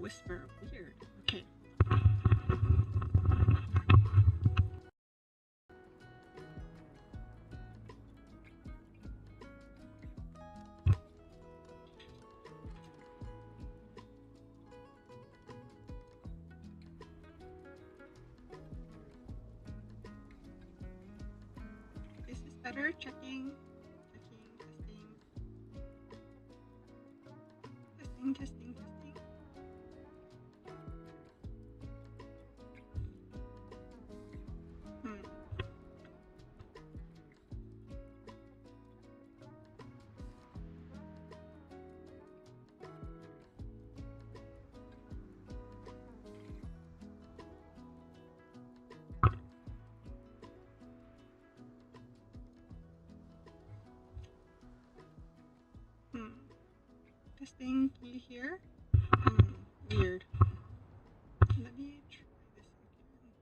whisper. Weird. Okay. This is better. Checking. Testing. Hmm. Testing. Can you hear? Weird. Let me try this again.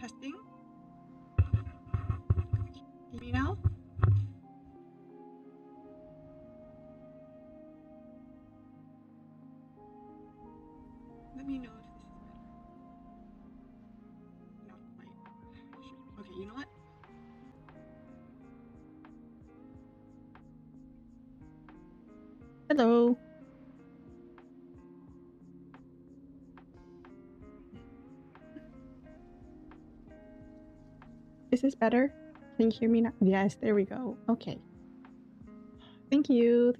Testing. Hear me now? Let me know if this is better. Not quite. Okay, you know what? Hello. Is this better? Can you hear me now? Yes, there we go. Okay. Thank you.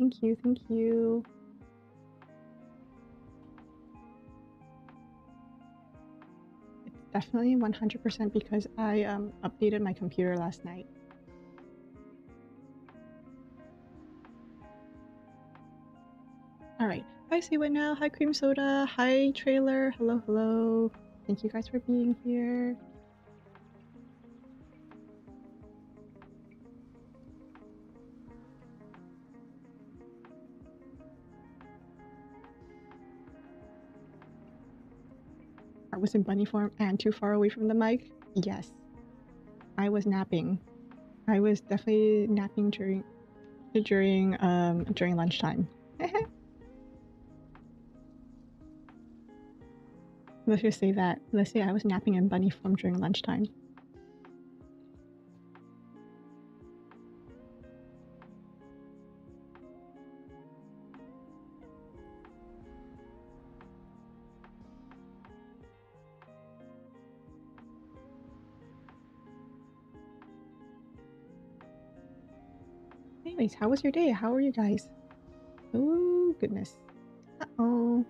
It's definitely 100% because I updated my computer last night. All right. Hi, Siwa now. Hi, Cream Soda. Hi, Trailer. Hello. Thank you guys for being here. I was in bunny form and too far away from the mic. Yes. I was napping. I was definitely napping during lunchtime. Let's just say that. Let's say I was napping in bunny form during lunchtime. Anyways, how was your day? How are you guys? Oh, goodness. Uh-oh.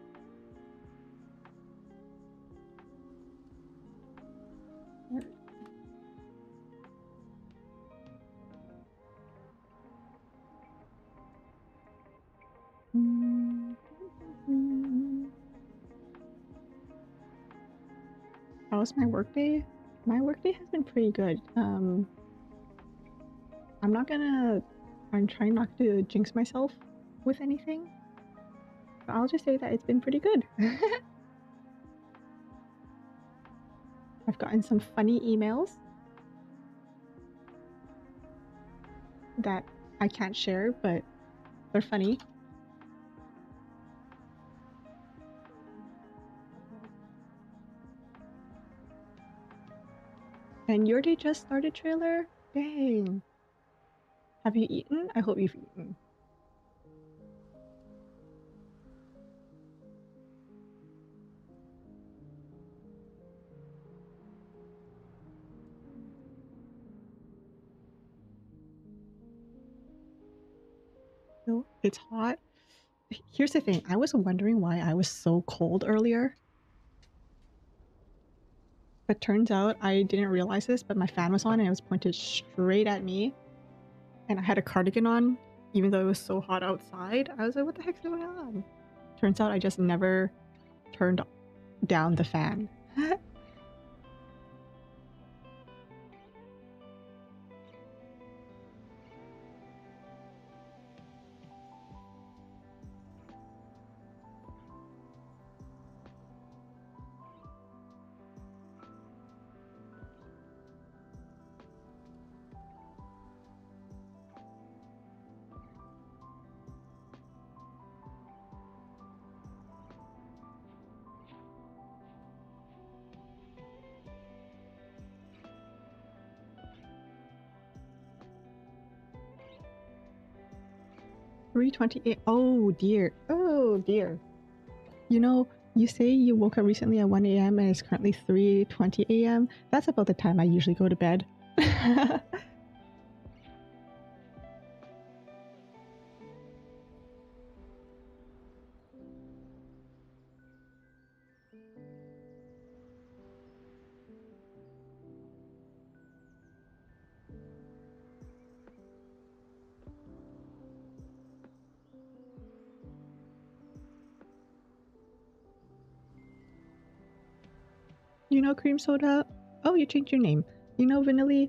How was my workday? My workday has been pretty good. I'm trying not to jinx myself with anything. But I'll just say that it's been pretty good. I've gotten some funny emails that I can't share, but they're funny. And your day just started, Trailer? Dang. Have you eaten? I hope you've eaten. No, it's hot. Here's the thing. I was wondering why I was so cold earlier. But turns out I didn't realize this, but my fan was on and it was pointed straight at me. And I had a cardigan on, even though it was so hot outside. I was like, what the heck's going on? Turns out I just never turned down the fan. 3:28. Oh dear. Oh dear. You know, you say you woke up recently at 1 a.m. and it's currently 3:20 a.m. That's about the time I usually go to bed. You know, cream soda. Oh, you changed your name. You know, Vanilli.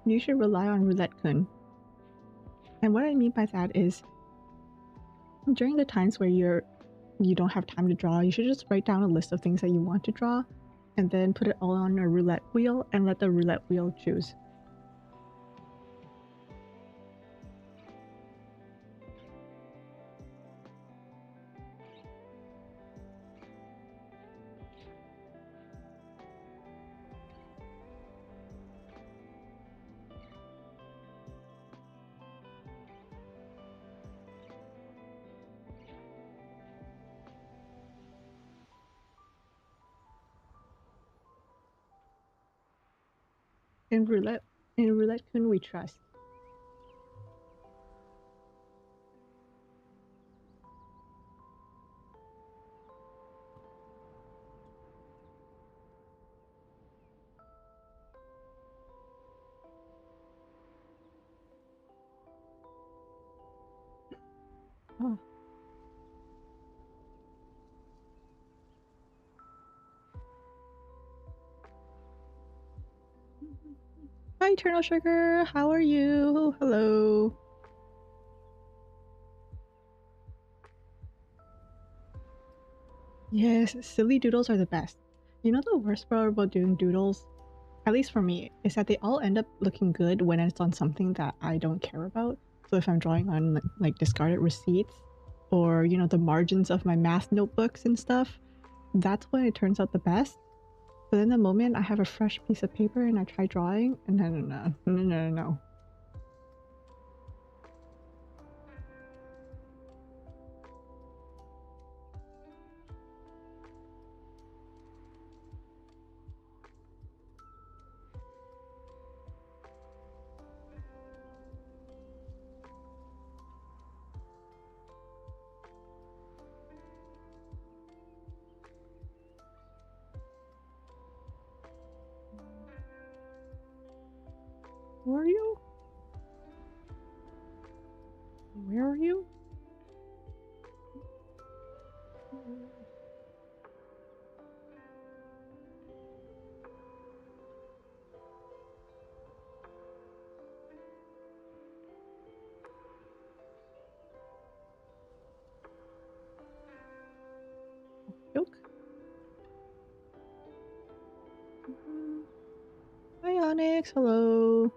You should rely on Roulette Kun. And what I mean by that is, during the times where you don't have time to draw, you should just write down a list of things that you want to draw, and then put it all on a roulette wheel and let the roulette wheel choose. In roulette Kun we trust. Oh. Hi, Eternal Sugar. How are you? Hello. Yes, silly doodles are the best. You know the worst part about doing doodles, at least for me, is that they all end up looking good when it's on something that I don't care about. So if I'm drawing on like discarded receipts or, you know, the margins of my math notebooks and stuff, that's when it turns out the best. But then the moment I have a fresh piece of paper and I try drawing, and no. Who are you? Where are you? Yoke? Hi, Onyx. Hello.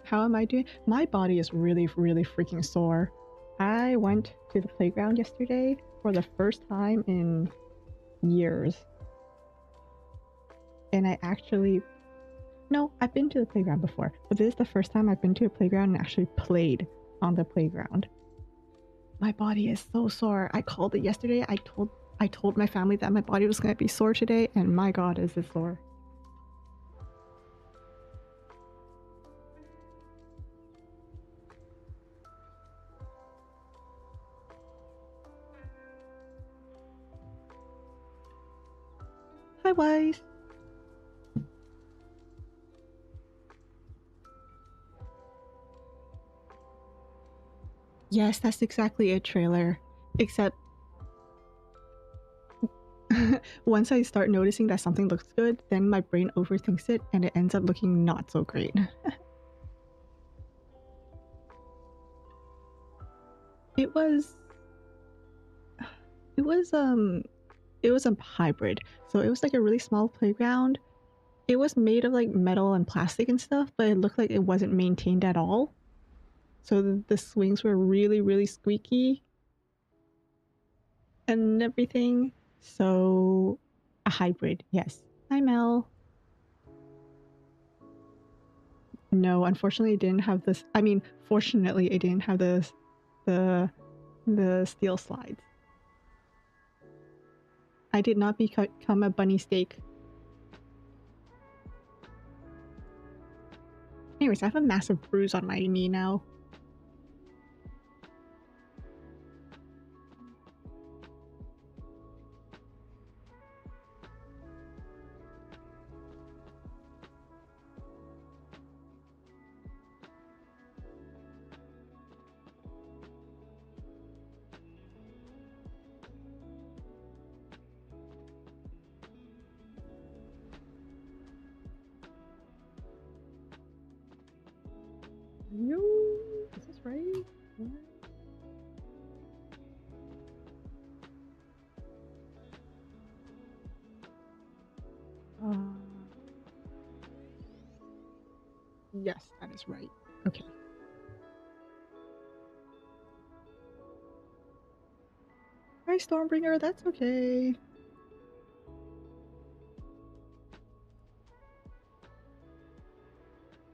How am I doing? My body is really, really freaking sore. I went to the playground yesterday for the first time in years. And I actually... No, I've been to the playground before, but this is the first time I've been to a playground and actually played on the playground. My body is so sore. I called it yesterday. I told my family that my body was going to be sore today, and my god, is it sore. Hi, Wise. Yes, that's exactly it, trailer. Except once I start noticing that something looks good, then my brain overthinks it and it ends up looking not so great. It was it was it was a hybrid. So it was like a really small playground. It was made of like metal and plastic and stuff, but it looked like it wasn't maintained at all. So the swings were really, really squeaky and everything. So a hybrid, yes. Hi, Mel. No, unfortunately, it didn't have this. I mean, fortunately, it didn't have the steel slides. I did not become a bunny steak. Anyways, I have a massive bruise on my knee now. No, is this right? What? Yes, that is right. Okay. Hi, Stormbringer, that's okay.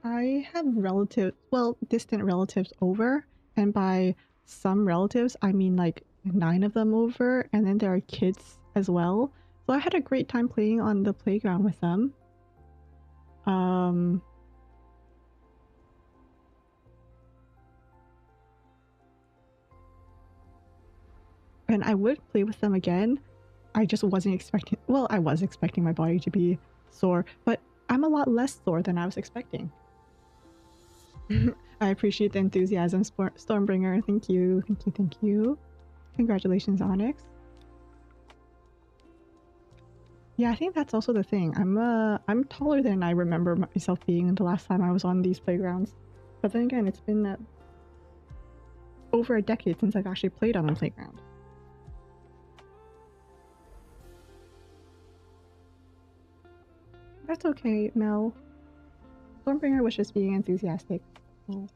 I have relatives, well, distant relatives over, and by some relatives, I mean like 9 of them over, and then there are kids as well. So I had a great time playing on the playground with them. And I would play with them again. I just wasn't expecting, well, I was expecting my body to be sore, but I'm a lot less sore than I was expecting. I appreciate the enthusiasm, Stormbringer. Thank you, thank you, thank you. Congratulations, Onyx. Yeah, I think that's also the thing. I'm taller than I remember myself being the last time I was on these playgrounds. But then again, it's been over a decade since I've actually played on a playground. That's okay, Mel. Stormbringer was just being enthusiastic. Oh.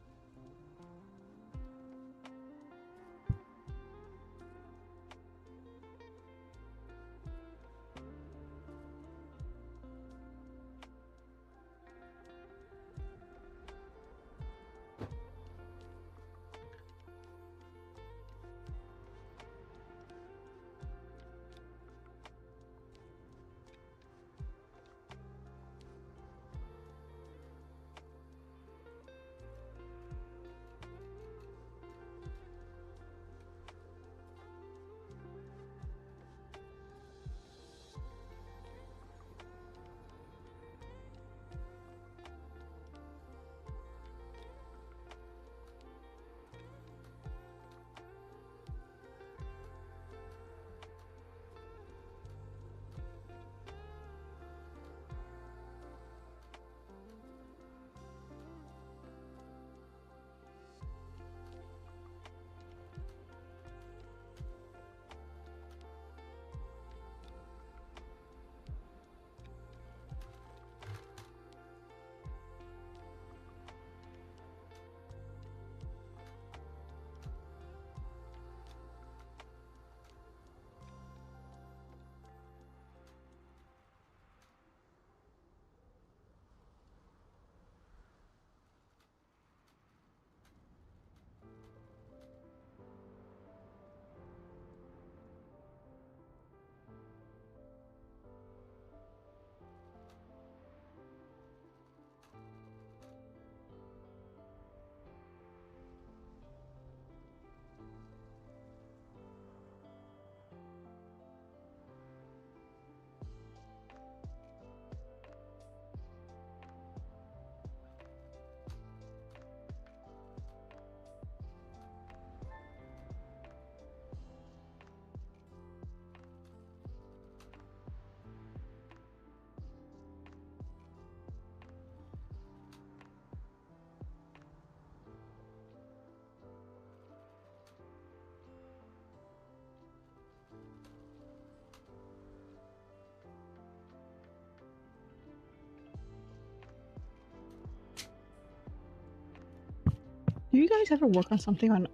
Do you guys ever work on something on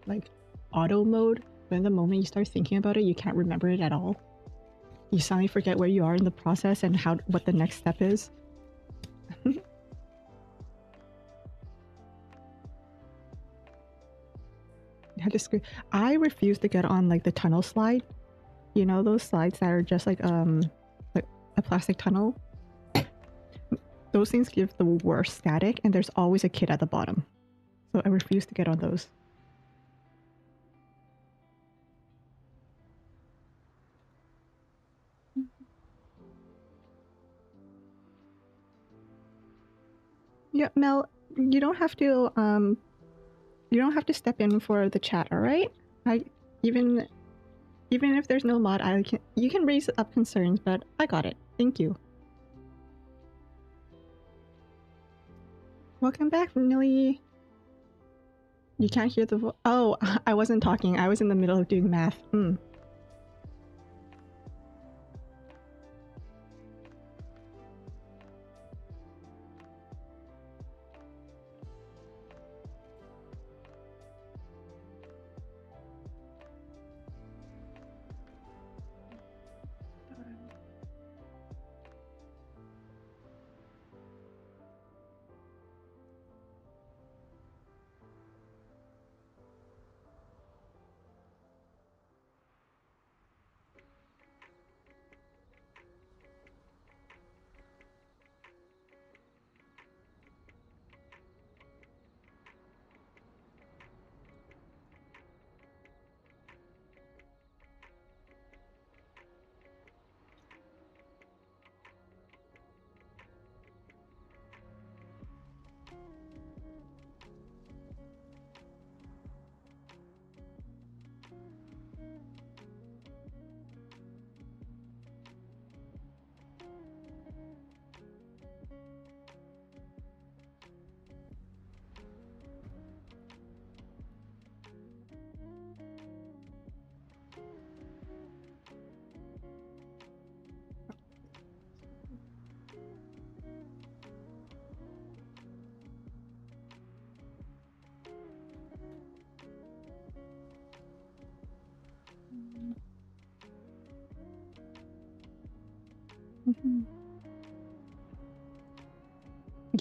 like auto mode? When the moment you start thinking about it, you can't remember it at all. You suddenly forget where you are in the process and what the next step is. had to screw. I refuse to get on like the tunnel slide. You know those slides that are just like a plastic tunnel. Those things give the worst static, and there's always a kid at the bottom. So I refuse to get on those. Yeah, Mel, you don't have to step in for the chat, all right? Even if there's no mod, you can raise up concerns, but I got it. Thank you. Welcome back, Millie. You can't hear the oh, I wasn't talking. I was in the middle of doing math.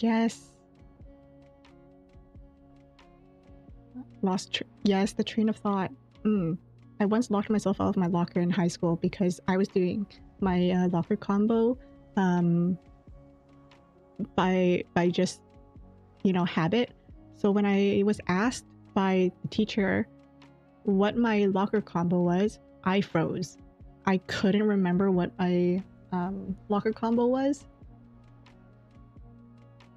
Yes. Yes, the train of thought. I once locked myself out of my locker in high school because I was doing my locker combo by just, you know, habit. So when I was asked by the teacher what my locker combo was, I froze. I couldn't remember what my locker combo was.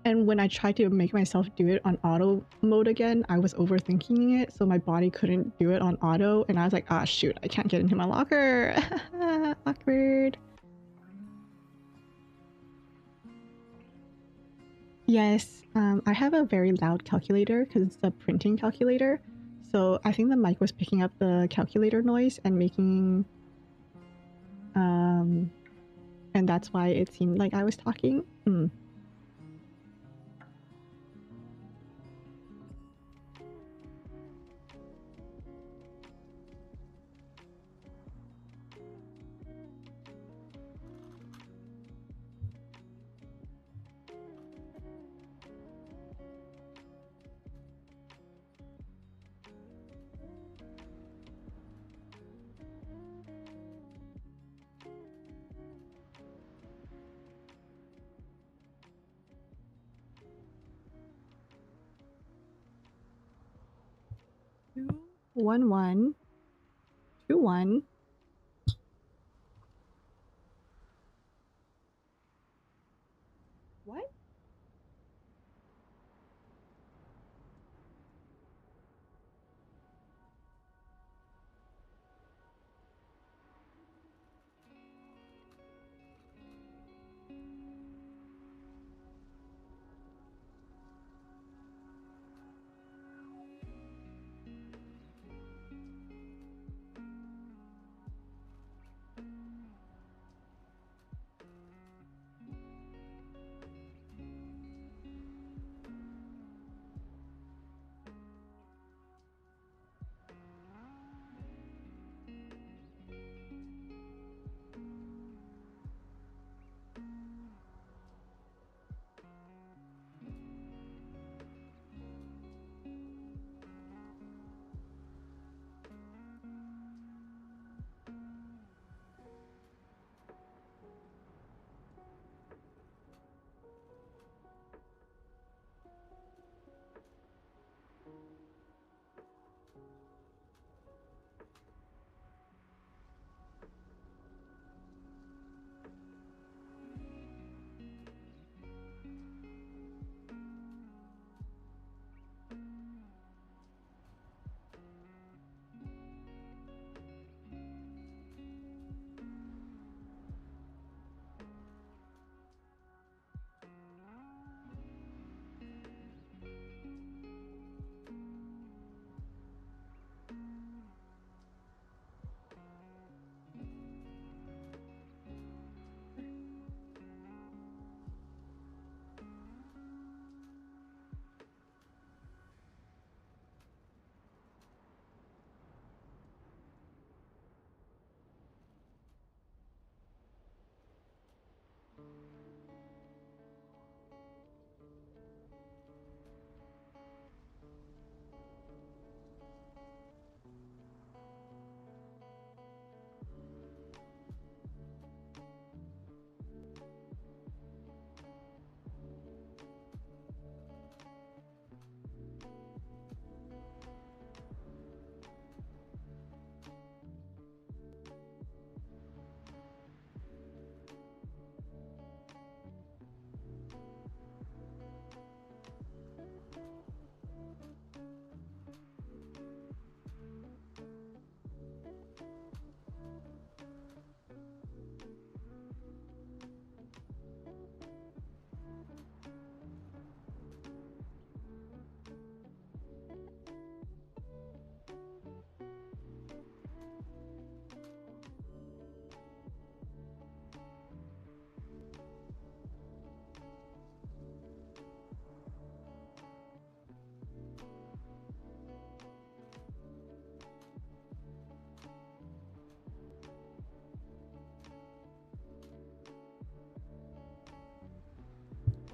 And when I tried to make myself do it on auto mode again, I was overthinking it, so my body couldn't do it on auto, and I was like, ah, shoot, I can't get into my locker. Awkward. Yes, I have a very loud calculator because it's a printing calculator. So I think the mic was picking up the calculator noise and making... and that's why it seemed like I was talking. 21121. What?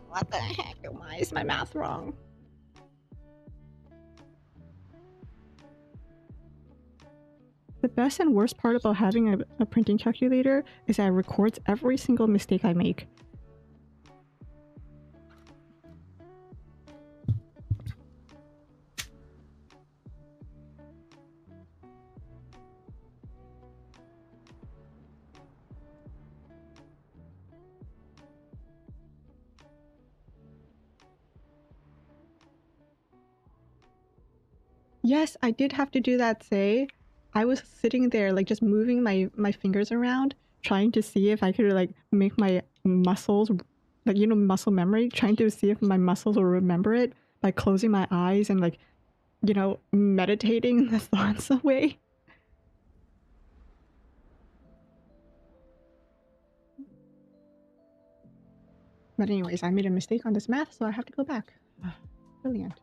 What the heck? Why is my math wrong? The best and worst part about having a printing calculator is that it records every single mistake I make. Yes, I did have to do that, say. I was sitting there, like, just moving my fingers around, trying to see if I could, like, make my muscles, like, you know, muscle memory, trying to see if my muscles will remember it by closing my eyes and, like, you know, meditating the thoughts away. But anyways, I made a mistake on this math, so I have to go back. Brilliant.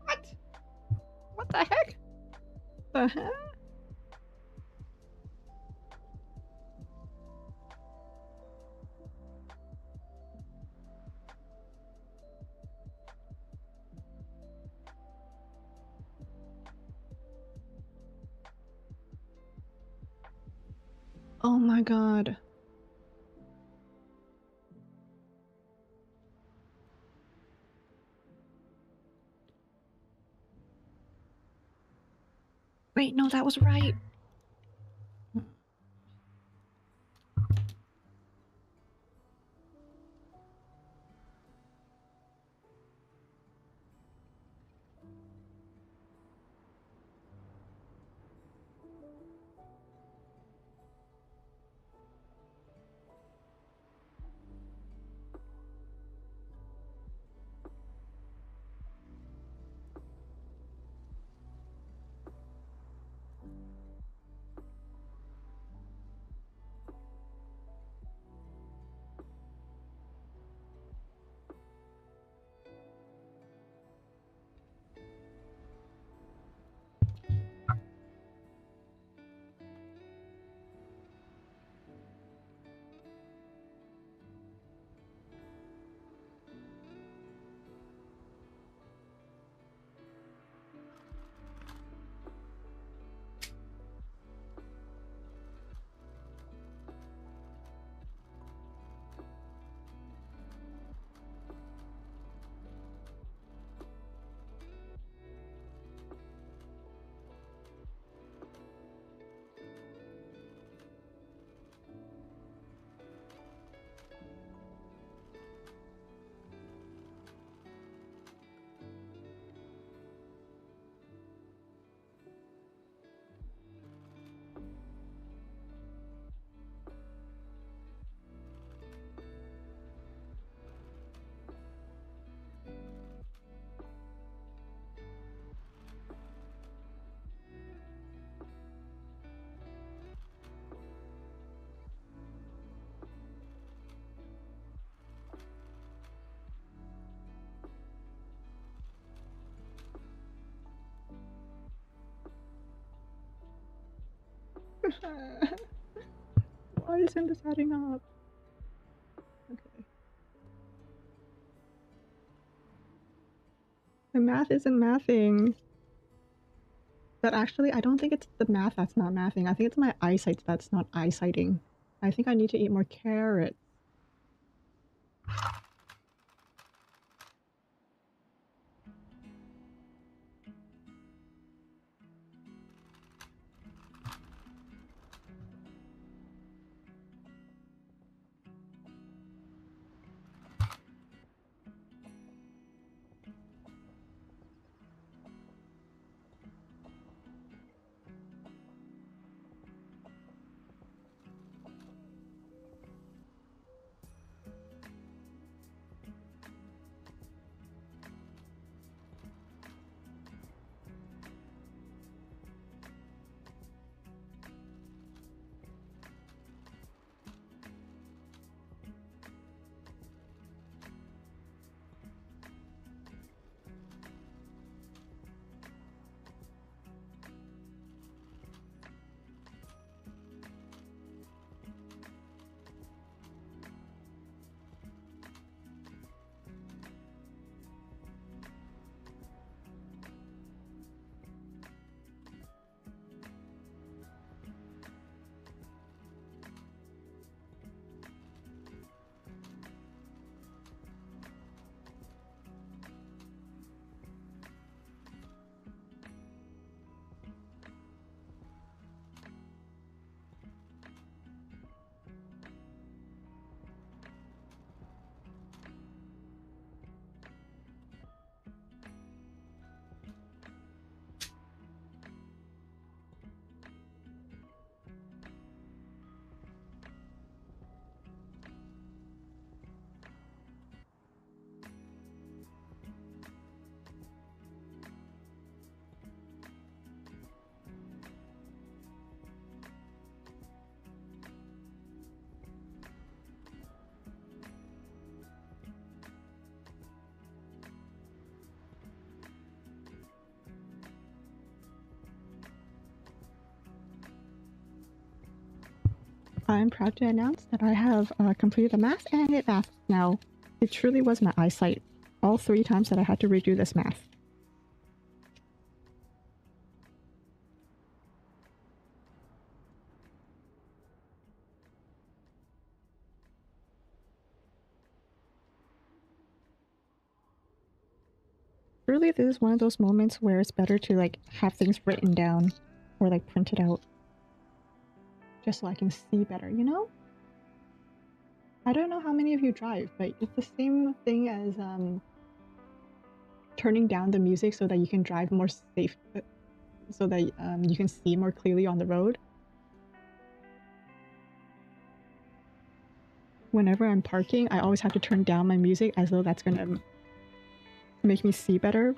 What? What the heck? The heck? Oh my god. Wait, no, that was right. Why isn't this adding up? The math isn't mathing. But actually, I don't think it's the math that's not mathing. I think it's my eyesight that's not eyesighting. I think I need to eat more carrots. I'm proud to announce that I have completed the math and it maths now. It truly was my eyesight. All 3 times that I had to redo this math. Truly, this is one of those moments where it's better to like have things written down or like print it out. Just so I can see better, you know? I don't know how many of you drive, but it's the same thing as turning down the music so that you can drive more safe, so that you can see more clearly on the road. Whenever I'm parking, I always have to turn down my music as though that's gonna make me see better.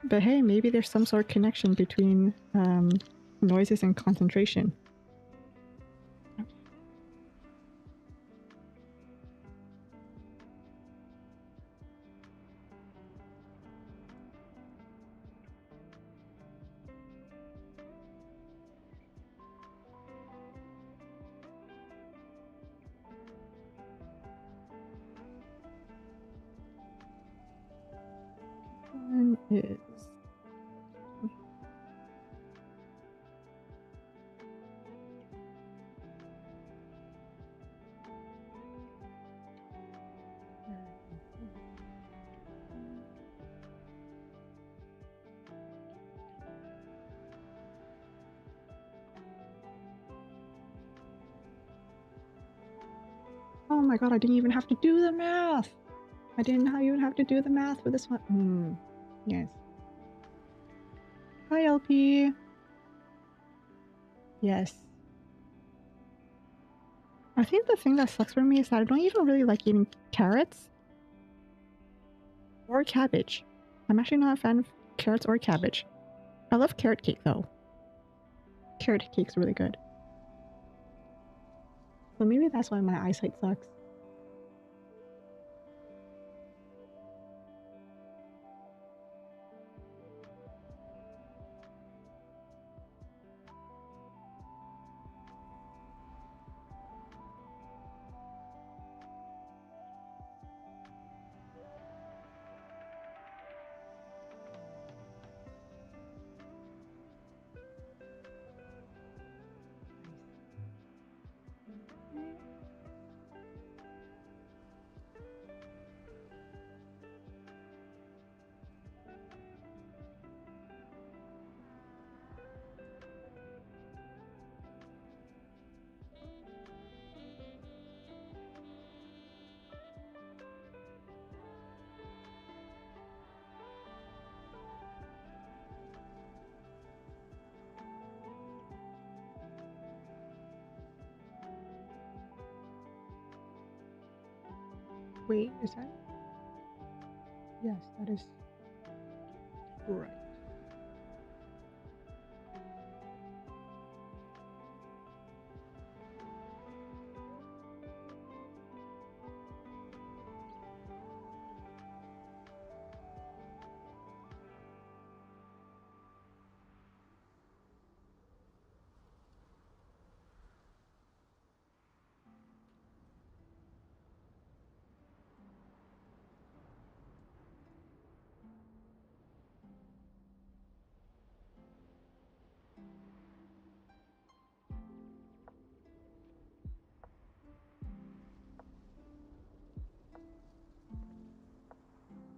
But hey, maybe there's some sort of connection between noises and concentration. One is oh my god, I didn't even have to do the math! I didn't even have to do the math for this one. Yes. Hi, LP. Yes. I think the thing that sucks for me is that I don't even really like eating carrots or cabbage. I'm actually not a fan of carrots or cabbage. I love carrot cake though. Carrot cake's really good. So maybe that's why my eyesight sucks. Wait, is that? Yes, that is right.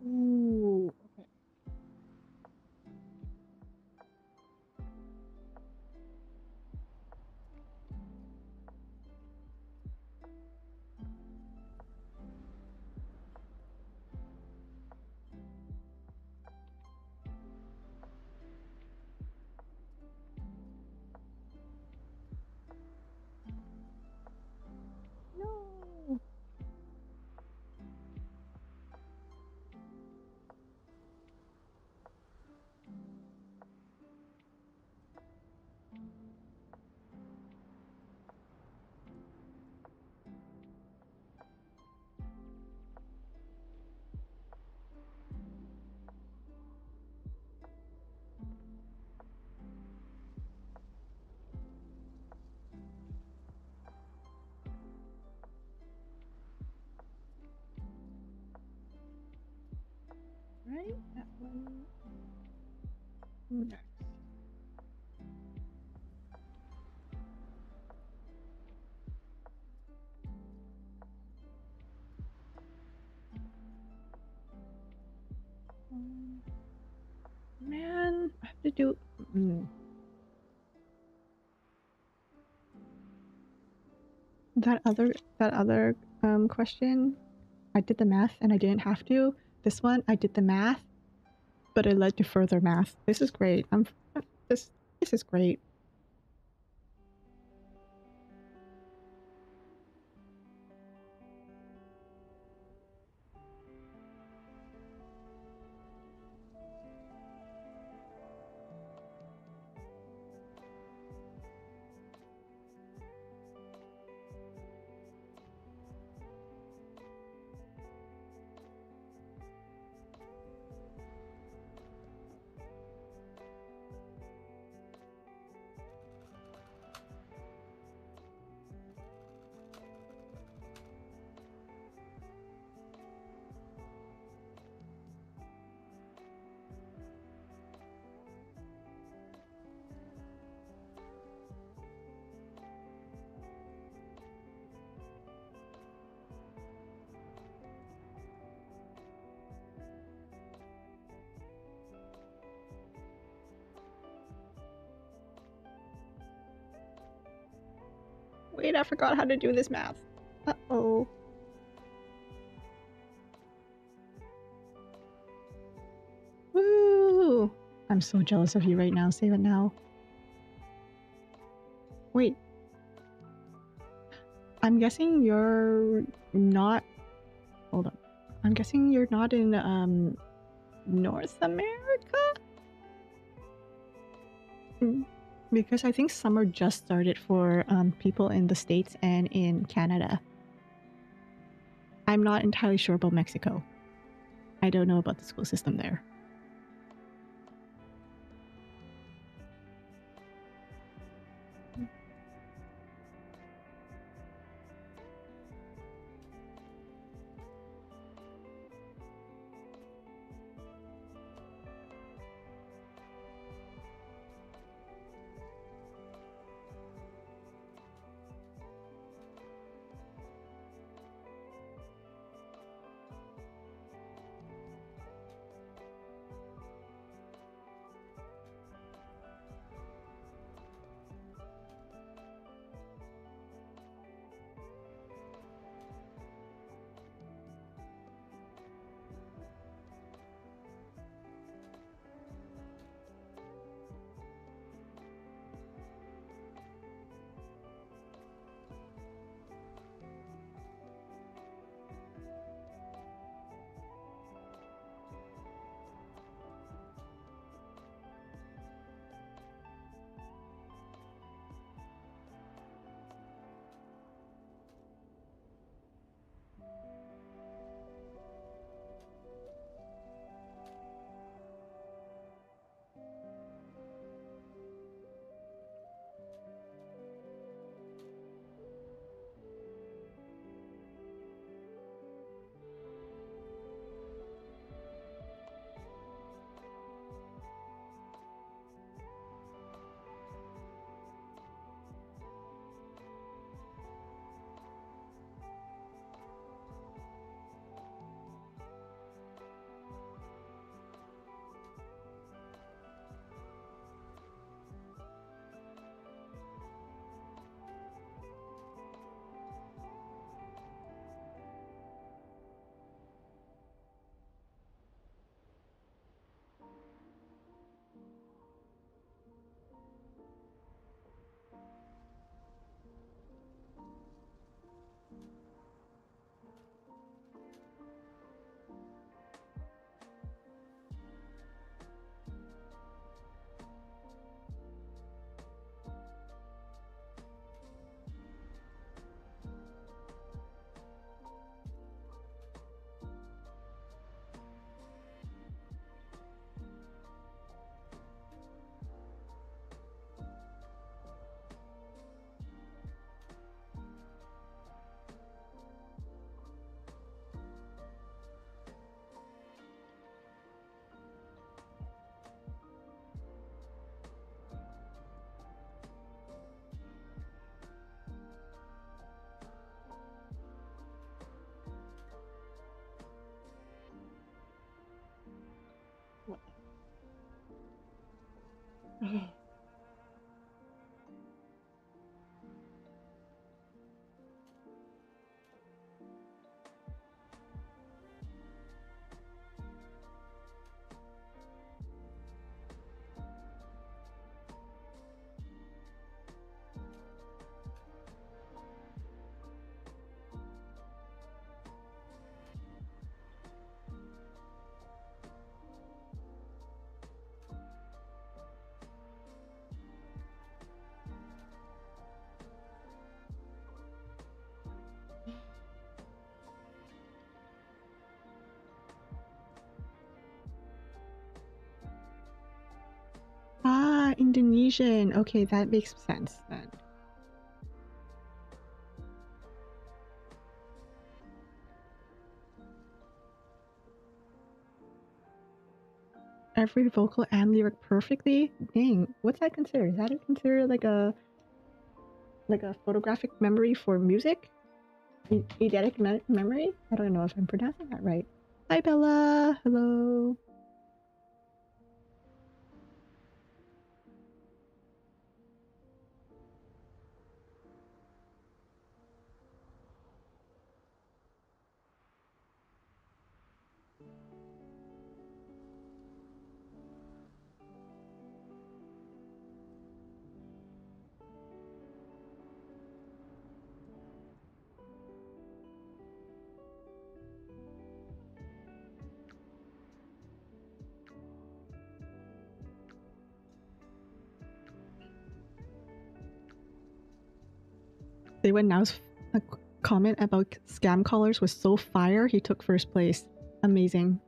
Ooh, okay. No. Right? That one next. Man, I have to do. That other question, I did the math and I didn't have to. This one, I did the math, but it led to further math. This is great. This this is great. Wait, I forgot how to do this math. Uh-oh. Woo! I'm so jealous of you right now. Save it now. Wait. I'm guessing you're not. Hold on. I'm guessing you're not in North America? Because I think summer just started for people in the States and in Canada. I'm not entirely sure about Mexico. I don't know about the school system there. Ah, Indonesian. Okay, that makes sense then. Every vocal and lyric perfectly? Dang, what's that considered? Is that considered like a photographic memory for music? Eidetic memory? I don't know if I'm pronouncing that right. Hi Bella, hello. They went now's a comment about scam callers was so fire. He took first place. Amazing.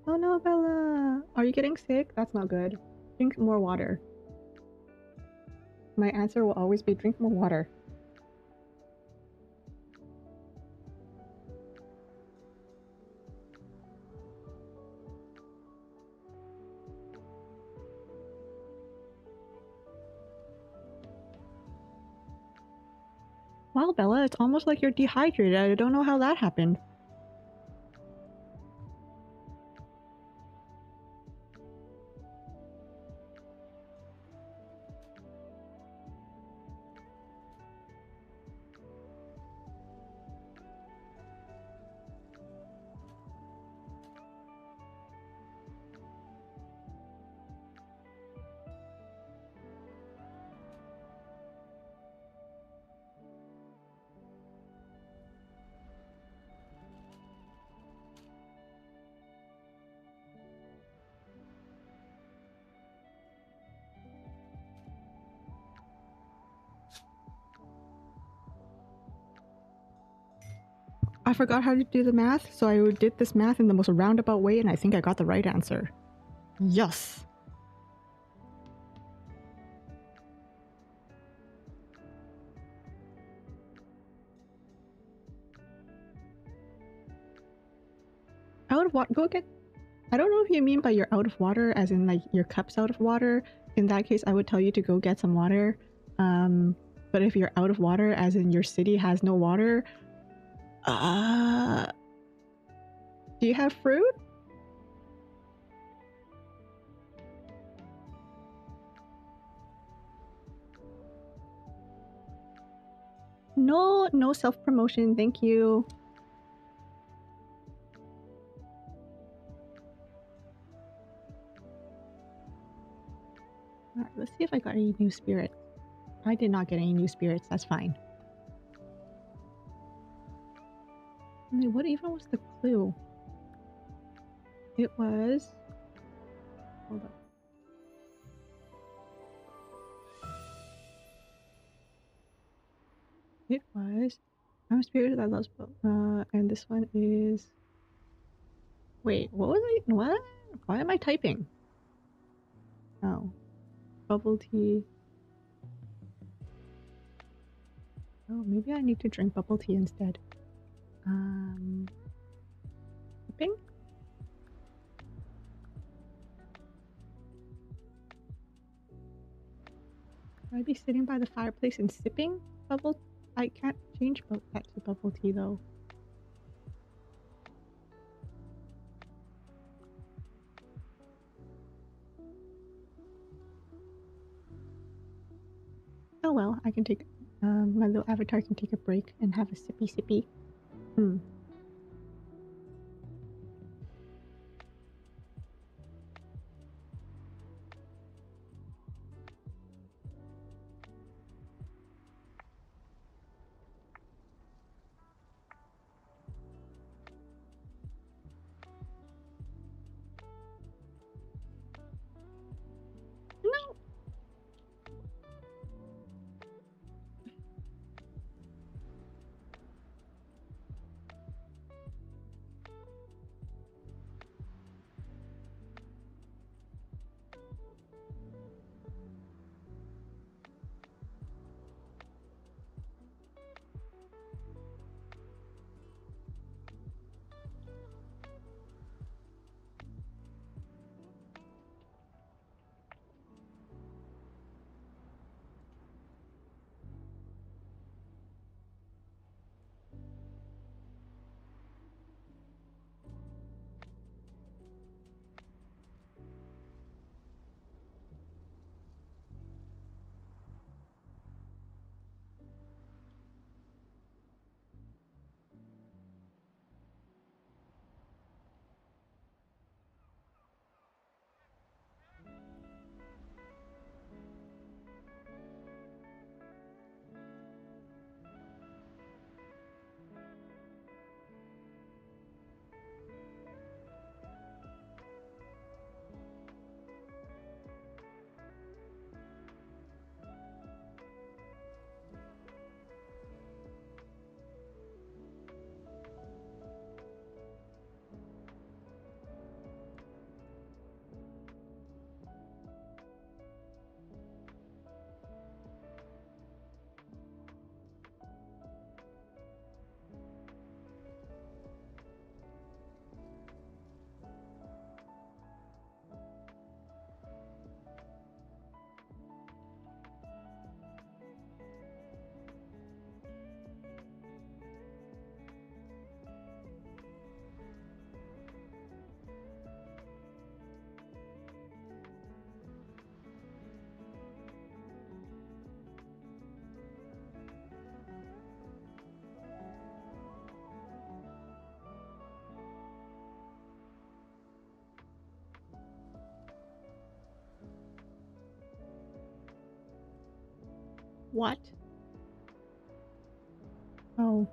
Oh no, Bella. Are you getting sick? That's not good. Drink more water. My answer will always be drink more water. Wow, Bella, it's almost like you're dehydrated. I don't know how that happened. I forgot how to do the math, so I did this math in the most roundabout way, and I think I got the right answer. Yes. Out of water. Go get. I don't know if you mean by you're out of water, as in like your cup's out of water. In that case, I would tell you to go get some water. But if you're out of water, as in your city has no water, do you have fruit? No, no self-promotion, thank you. Alright, let's see if I got any new spirits. I did not get any new spirits, that's fine. I mean, what even was the clue? It was... Hold on. It was... I'm a spirit that loves... and this one is... Wait, what was I... What? Why am I typing? Oh. Bubble tea. Oh, maybe I need to drink bubble tea instead. Sipping? Should I be sitting by the fireplace and sipping bubble? I can't change that to bubble tea though. Oh well, I can take my little avatar can take a break and have a sippy sippy. Hmm. No. What? Oh.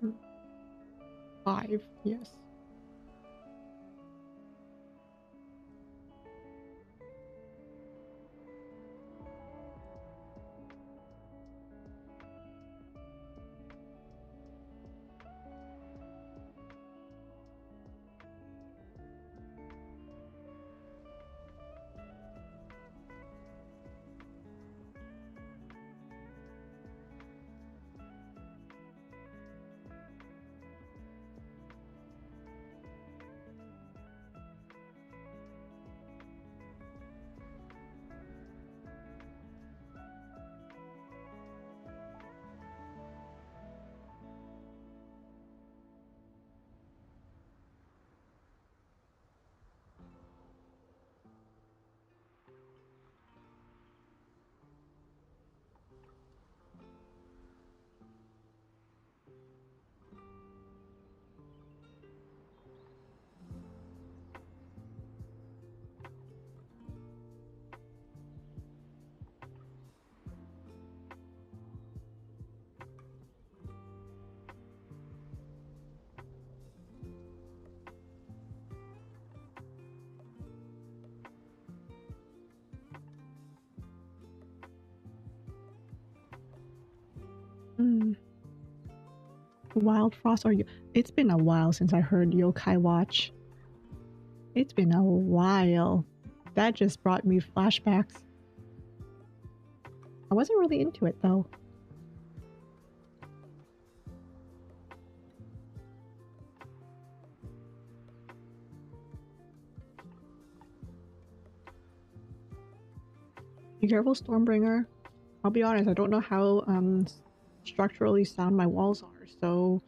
Mm. 5, yes. Wild Frost, or it's been a while since I heard Yokai Watch. It's been a while. That just brought me flashbacks. I wasn't really into it though. Be careful, Stormbringer. I'll be honest, I don't know how structurally sound my walls are, so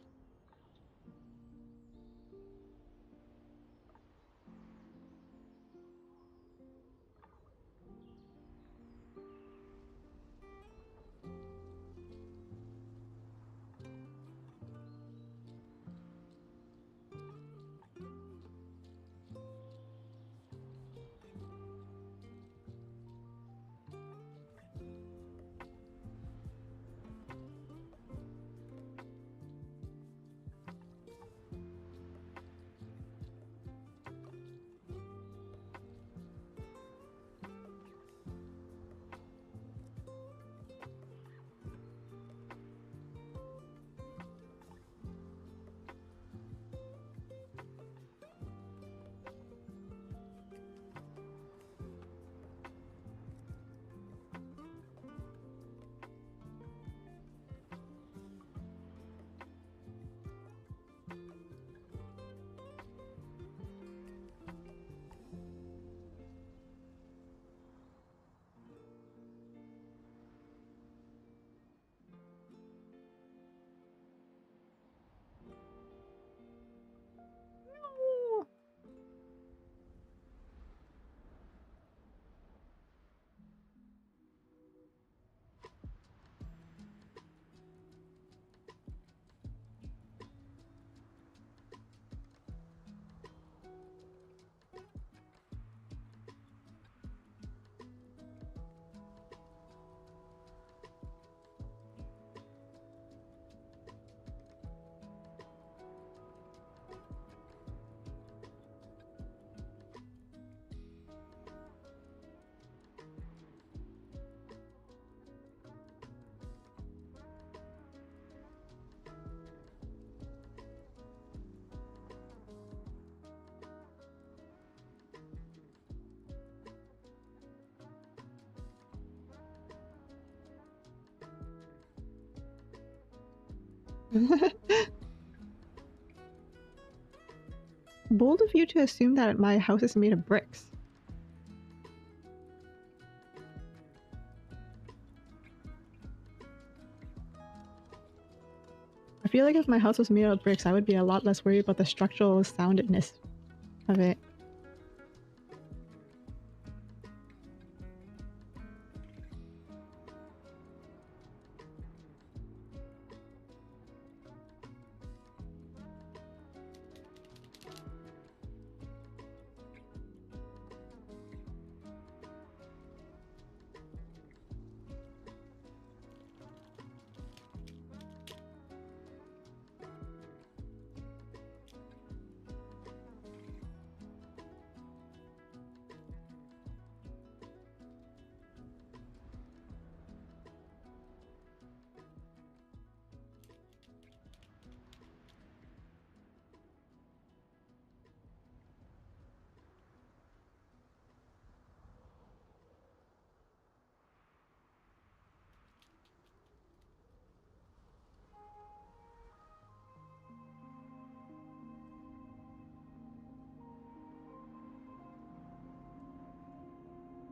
bold of you to assume that my house is made of bricks. I feel like if my house was made of bricks, I would be a lot less worried about the structural soundness of it.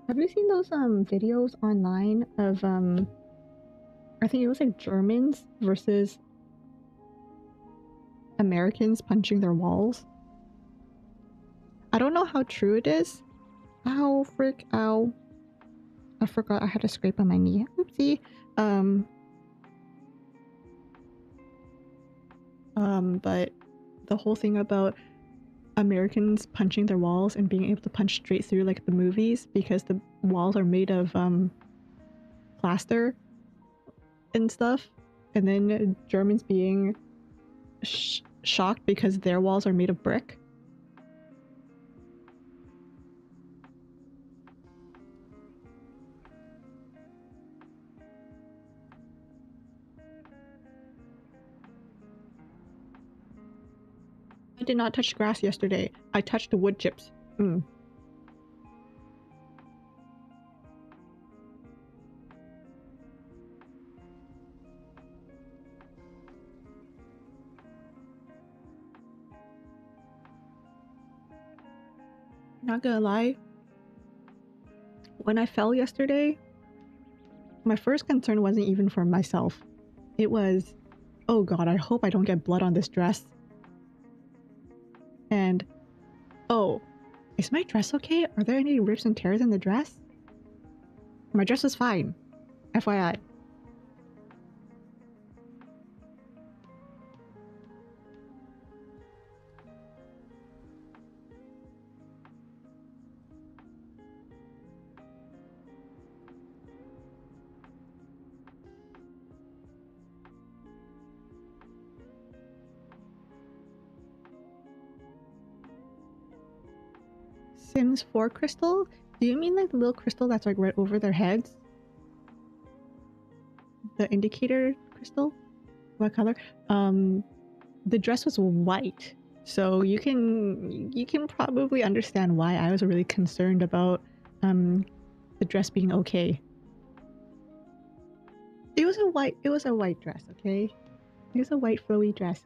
Have you seen those videos online of I think it was like Germans versus Americans punching their walls? I don't know how true it is. Ow, frick, ow. I forgot I had a scrape on my knee. Oopsie. But the whole thing about Americans punching their walls and being able to punch straight through like the movies because the walls are made of plaster and stuff, and then Germans being shocked because their walls are made of brick. I did not touch grass yesterday. I touched the wood chips. Not gonna lie, when I fell yesterday, my first concern wasn't even for myself. It was, oh god, I hope I don't get blood on this dress. And, oh, is my dress okay? Are there any rips and tears in the dress? My dress was fine, FYI. Sims 4 crystal? Do you mean like the little crystal that's like right over their heads? The indicator crystal? What color? The dress was white, so you can probably understand why I was really concerned about the dress being okay. It was a white dress, okay? It was a white flowy dress.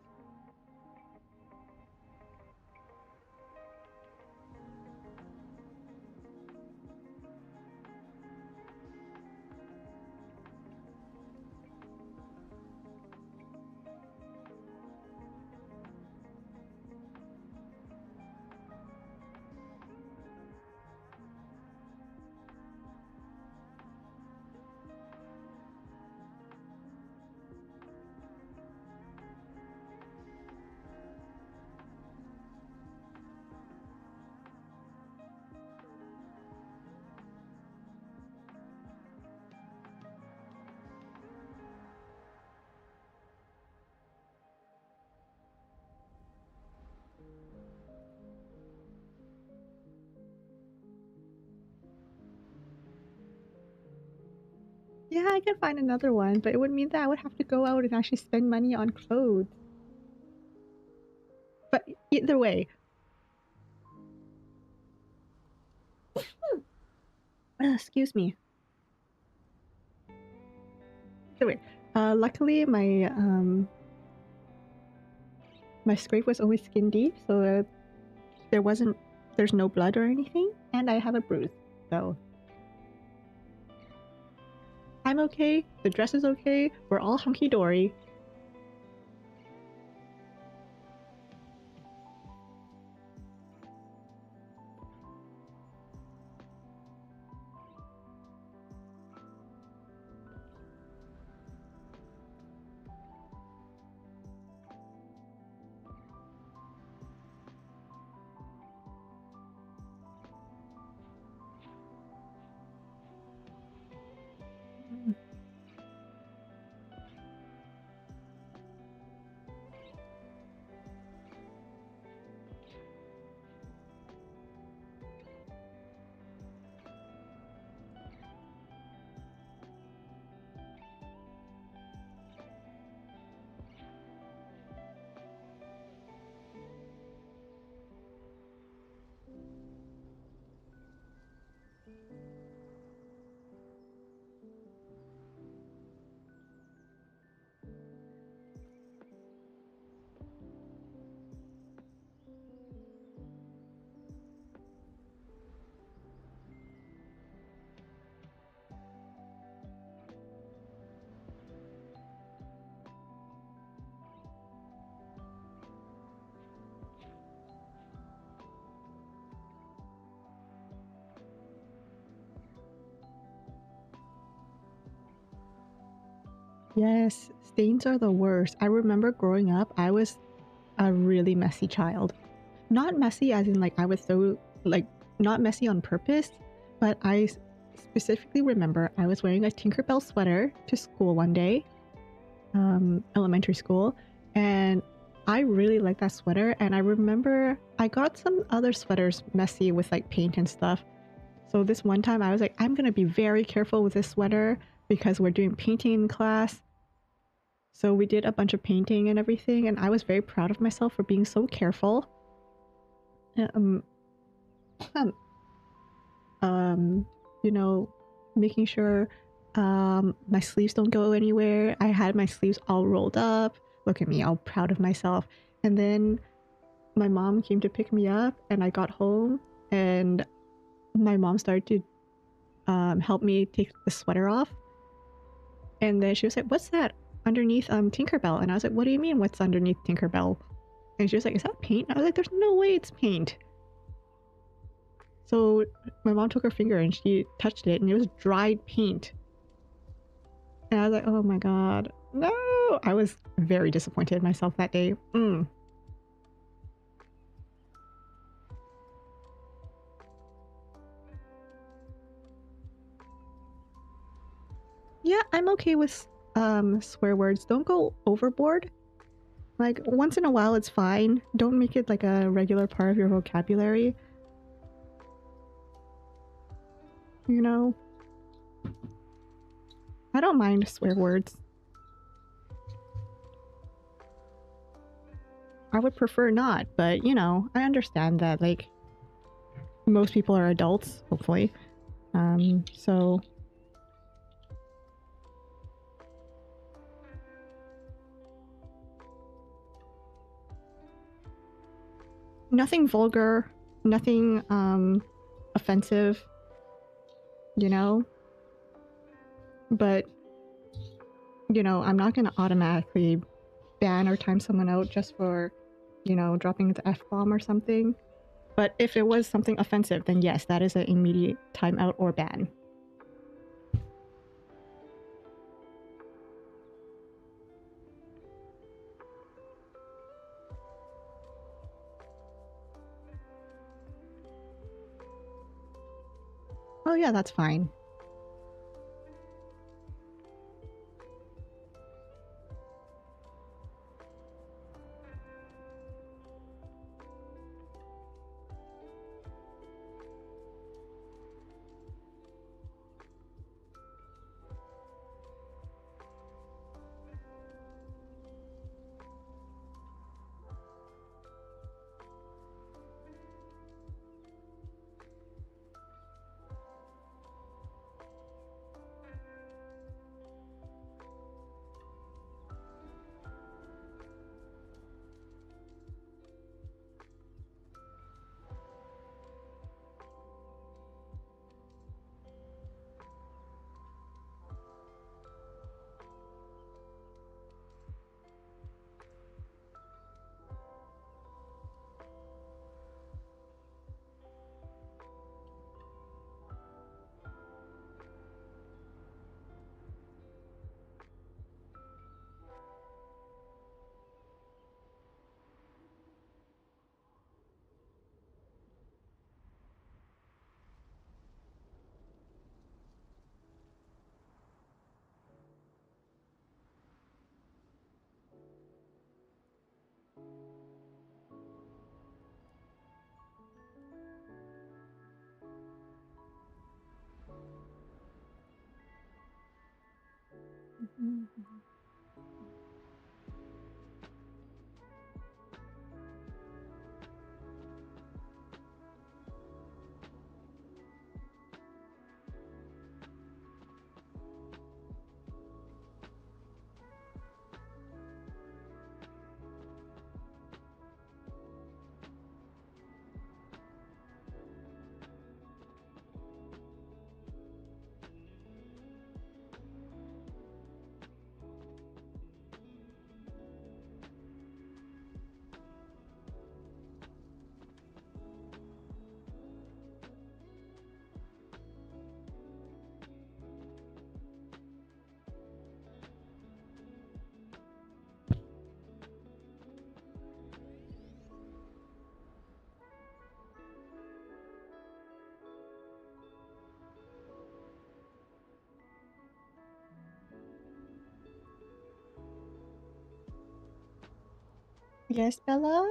Yeah, I can find another one, but it would mean that I would have to go out and actually spend money on clothes. But either way, excuse me. Either way, luckily my scrape was only skin deep, so there's no blood or anything, and I have a bruise, so I'm okay. The dress is okay. We're all hunky dory. Yes, stains are the worst. I remember growing up, I was a really messy child. Not messy as in like I was so like not messy on purpose, but I specifically remember I was wearing a Tinkerbell sweater to school one day, elementary school, and I really liked that sweater. And I remember I got some other sweaters messy with like paint and stuff. So this one time I was like, I'm gonna be very careful with this sweater because we're doing painting in class. So we did a bunch of painting and everything, and I was very proud of myself for being so careful. Um, you know, making sure my sleeves don't go anywhere. I had my sleeves all rolled up. Look at me, all proud of myself. And then my mom came to pick me up, and I got home, and my mom started to help me take the sweater off. And then she was like, "What's that underneath Tinkerbell?" And I was like, "What do you mean? What's underneath Tinkerbell?" And she was like, "Is that paint?" And I was like, "There's no way it's paint." So my mom took her finger and she touched it, and it was dried paint. And I was like, "Oh my god, no!" I was very disappointed in myself that day. Yeah, I'm okay with swear words. Don't go overboard. Like, once in a while, it's fine. Don't make it like a regular part of your vocabulary. You know? I don't mind swear words. I would prefer not, but you know, I understand that like most people are adults, hopefully. So nothing vulgar, nothing offensive, you know? But you know, I'm not gonna automatically ban or time someone out just for, you know, dropping the F-bomb or something. But if it was something offensive, then yes, that is an immediate timeout or ban. Oh yeah, that's fine. Yes, Bella?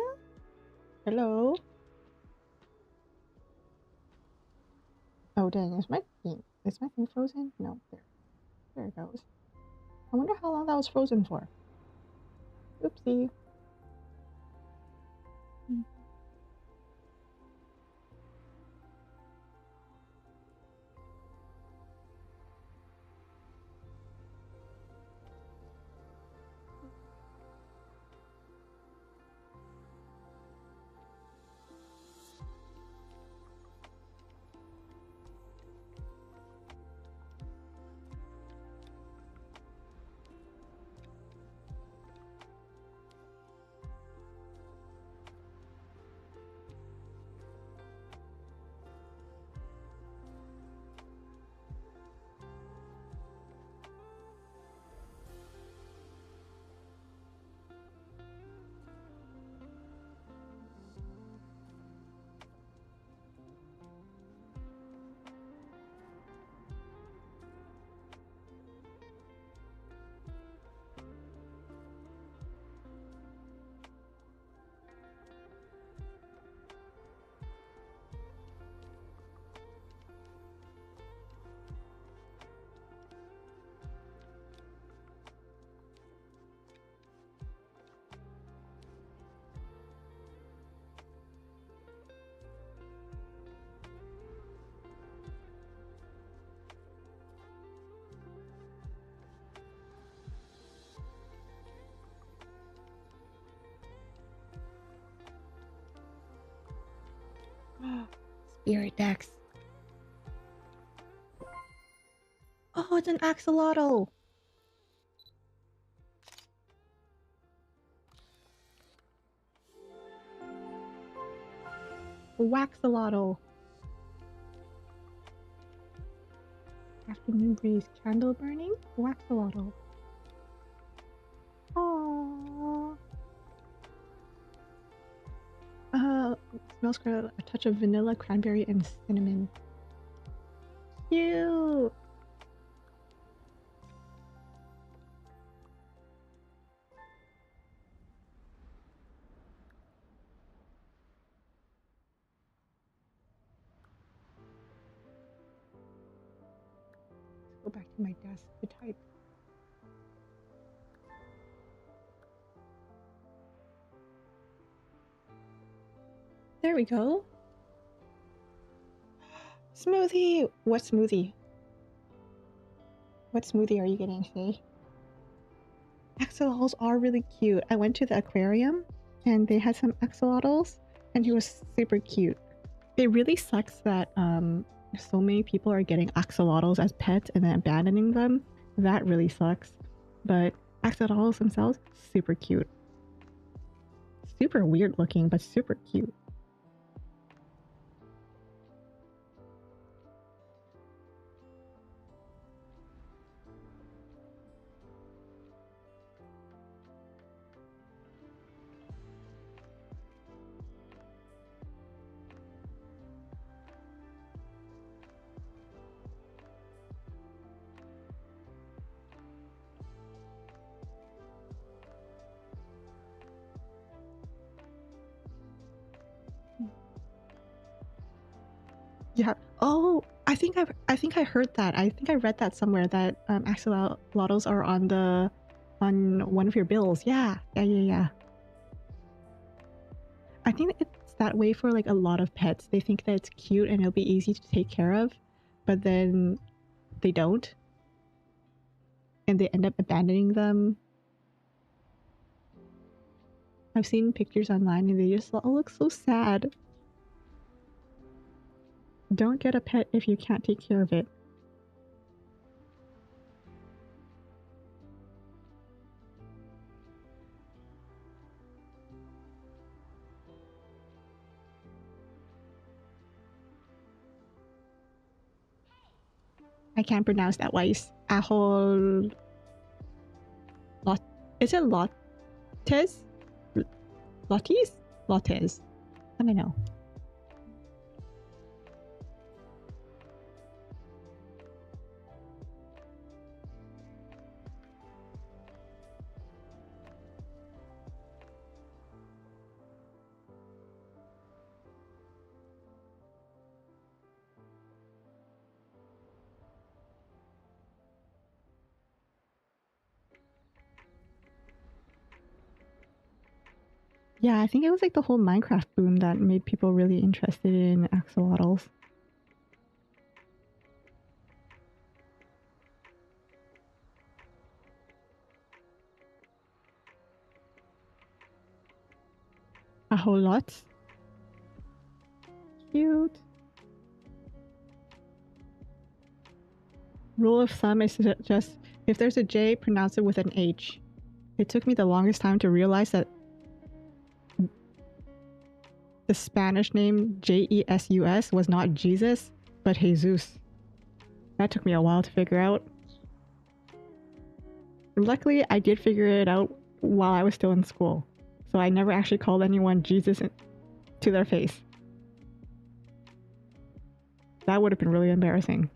Hello? Oh dang, is my thing frozen? No, there it goes. I wonder how long that was frozen for. Oopsie. Spirit Dex. Oh, it's an axolotl. Waxolotl. Afternoon breeze, candle burning, waxolotl. Aww. Smells good. A touch of vanilla, cranberry, and cinnamon. Cute. Let's go back to my desk to type. There we go. Smoothie! What smoothie? What smoothie are you getting today? Axolotls are really cute. I went to the aquarium and they had some axolotls and he was super cute. It really sucks that so many people are getting axolotls as pets and then abandoning them. That really sucks. But axolotls themselves, super cute. Super weird looking, but super cute. Yeah. Oh, I think I heard that. I think I read that somewhere that axolotls are on one of your bills. Yeah. Yeah. I think it's that way for like a lot of pets. They think that it's cute and it'll be easy to take care of, but then they don't, and they end up abandoning them. I've seen pictures online and they just all look so sad. Don't get a pet if you can't take care of it. I can't pronounce that wise. Ahol... Lot... Is it Lottes? Lotties? Lottes. I don't know. Yeah, I think it was like the whole Minecraft boom that made people really interested in axolotls. A whole lot. Cute. Rule of thumb is just if there's a J, pronounce it with an H. It took me the longest time to realize that the Spanish name Jesus was not Jesus, but Jesus. That took me a while to figure out. Luckily, I did figure it out while I was still in school, so I never actually called anyone Jesus to their face. That would have been really embarrassing.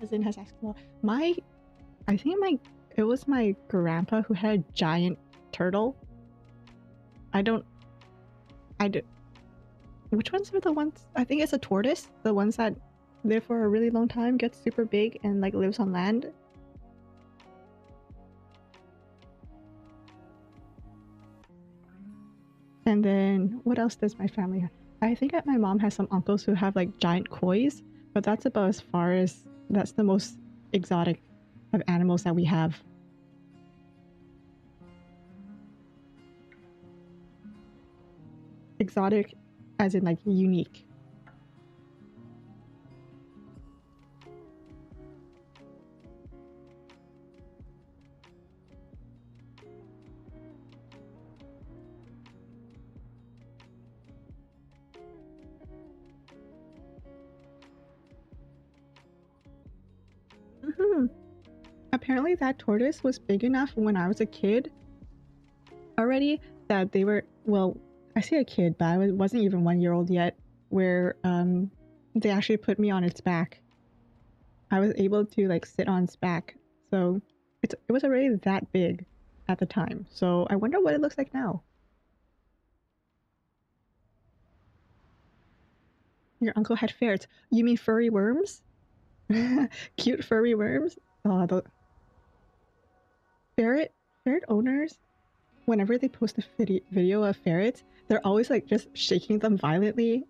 Cousin has asked, well, it was my grandpa who had a giant turtle. Which ones are the ones? I think it's a tortoise. The ones that live for a really long time, gets super big, and like lives on land. And then what else does my family have? I think that my mom has some uncles who have like giant kois, but that's about as far as that's the most exotic of animals that we have. Exotic as in like unique. Apparently that tortoise was big enough when I was a kid already that they were, well, I say a kid, but I wasn't even 1 year old yet, where they actually put me on its back. I was able to like sit on its back. So it was already that big at the time. So I wonder what it looks like now. Your uncle had ferrets. You mean furry worms? Cute furry worms? Oh, the ferret owners, whenever they post a video of ferrets, they're always like just shaking them violently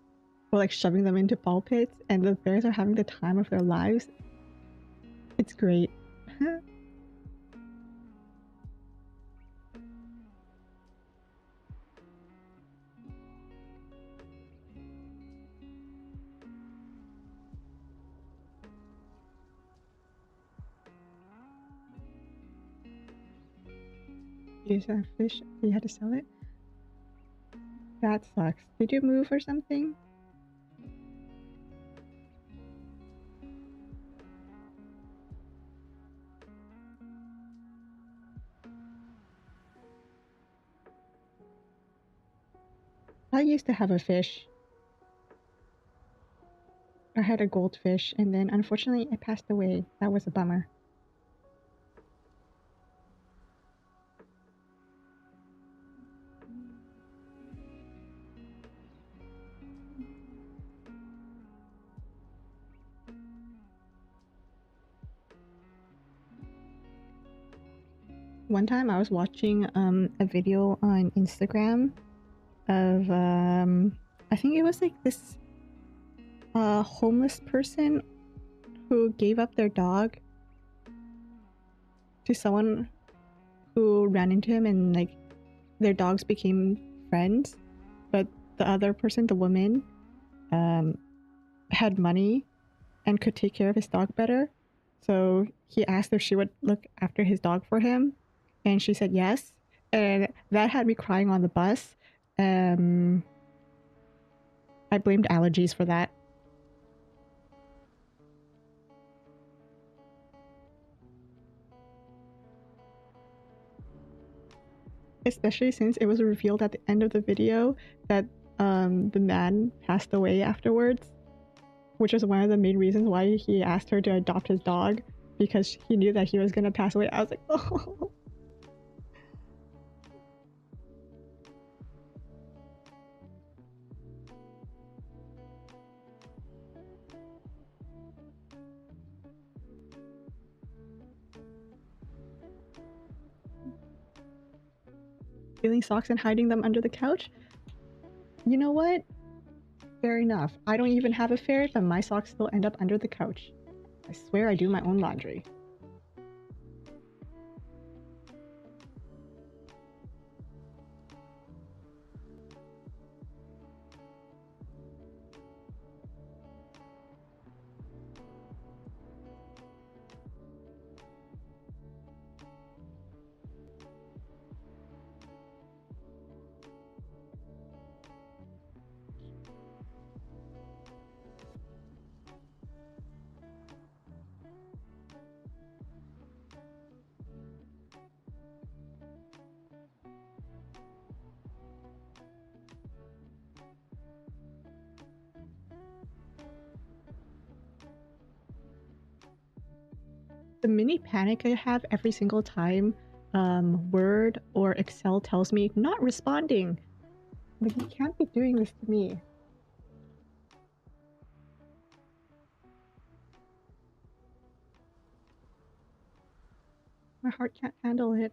or like shoving them into ball pits, and the ferrets are having the time of their lives. It's great. You used to have fish, you had to sell it? That sucks. Did you move or something? I used to have a fish. I had a goldfish, and then unfortunately it passed away. That was a bummer. One time I was watching a video on Instagram of I think it was like this homeless person who gave up their dog to someone who ran into him, and like their dogs became friends, but the other person, the woman, had money and could take care of his dog better. So he asked if she would look after his dog for him, and she said yes. And that had me crying on the bus. I blamed allergies for that. Especially since it was revealed at the end of the video that the man passed away afterwards, which was one of the main reasons why he asked her to adopt his dog, because he knew that he was gonna pass away. I was like, oh. Stealing socks and hiding them under the couch? You know what? Fair enough. I don't even have a ferret, but my socks still end up under the couch. I swear I do my own laundry. The mini panic I have every single time Word or Excel tells me not responding. Like, you can't be doing this to me. My heart can't handle it.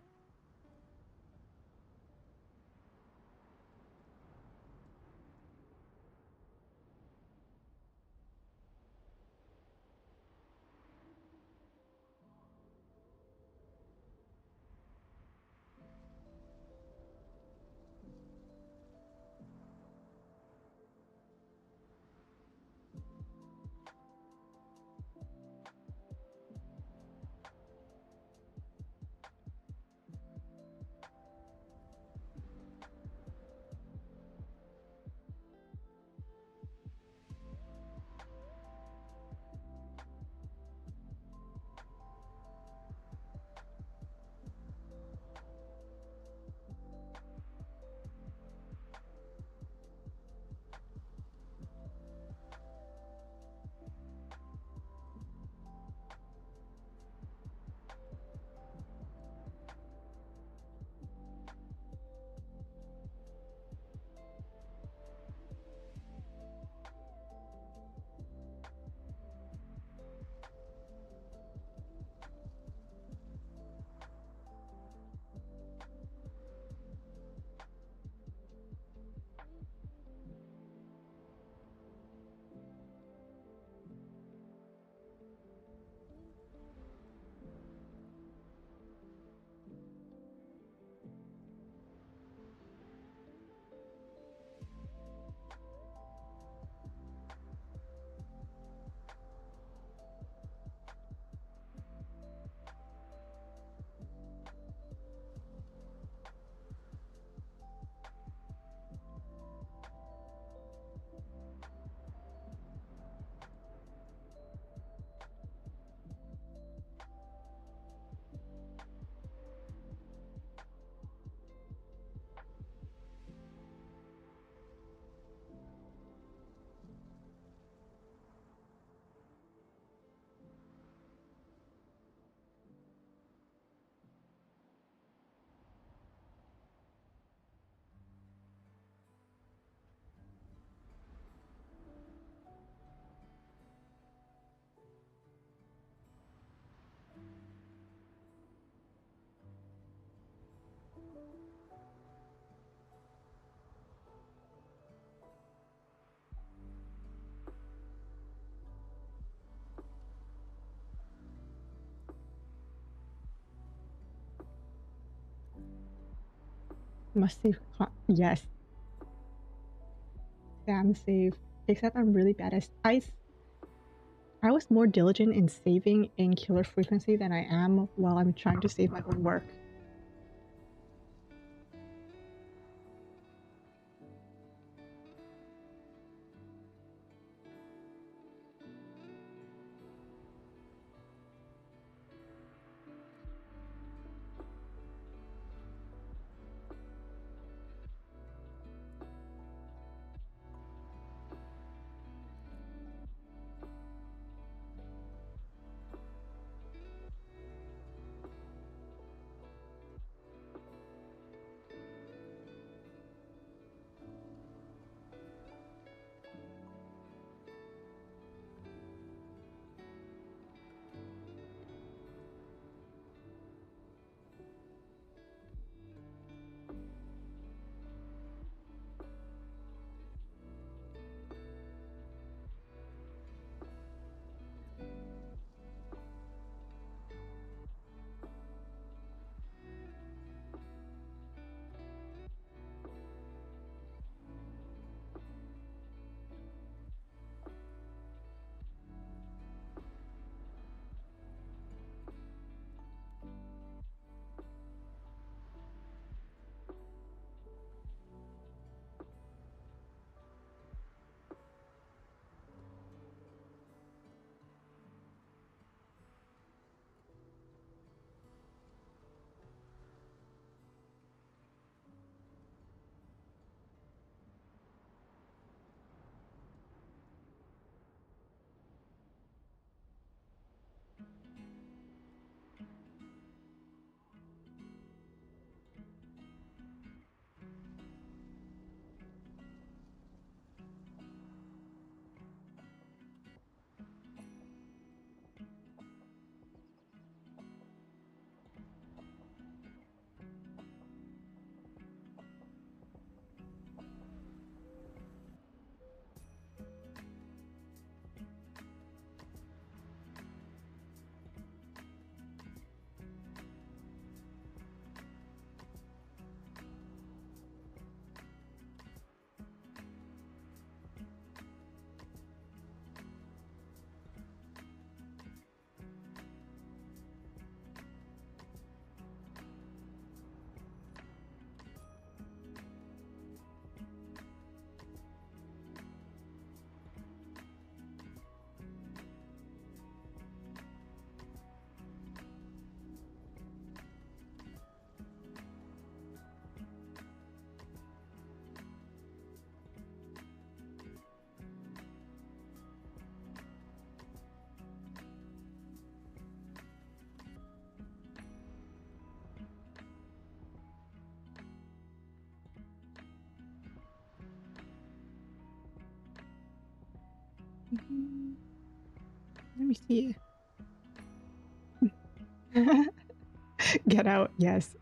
Must save. Yes. Sam save. Except I'm really bad at. I was more diligent in saving in killer frequency than I am while I'm trying to save my own work. Let me see. Get out, yes.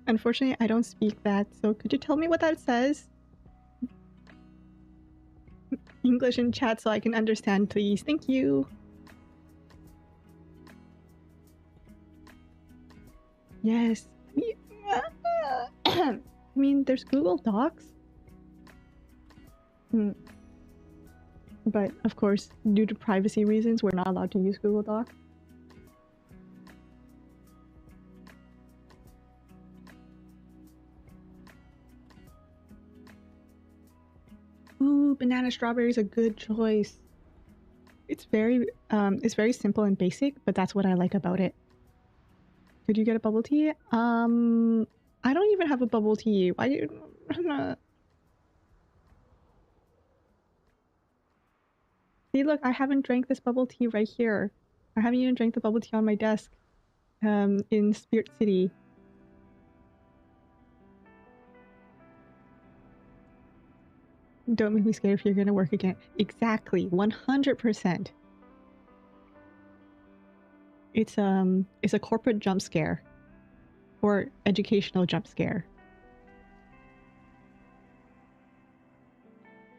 Unfortunately, I don't speak that, so could you tell me what that says? English in chat so I can understand, please. Thank you. Yes. I mean, there's Google Docs. But of course, due to privacy reasons, we're not allowed to use Google Docs. Ooh, banana strawberry is a good choice. It's very simple and basic, but that's what I like about it. Could you get a bubble tea? I don't even have a bubble tea. Why you? See, look, I haven't drank this bubble tea right here. I haven't even drank the bubble tea on my desk. In Spirit City. Don't make me scared if you're gonna work again. Exactly, 100%. It's a corporate jump scare. Or educational jump scare.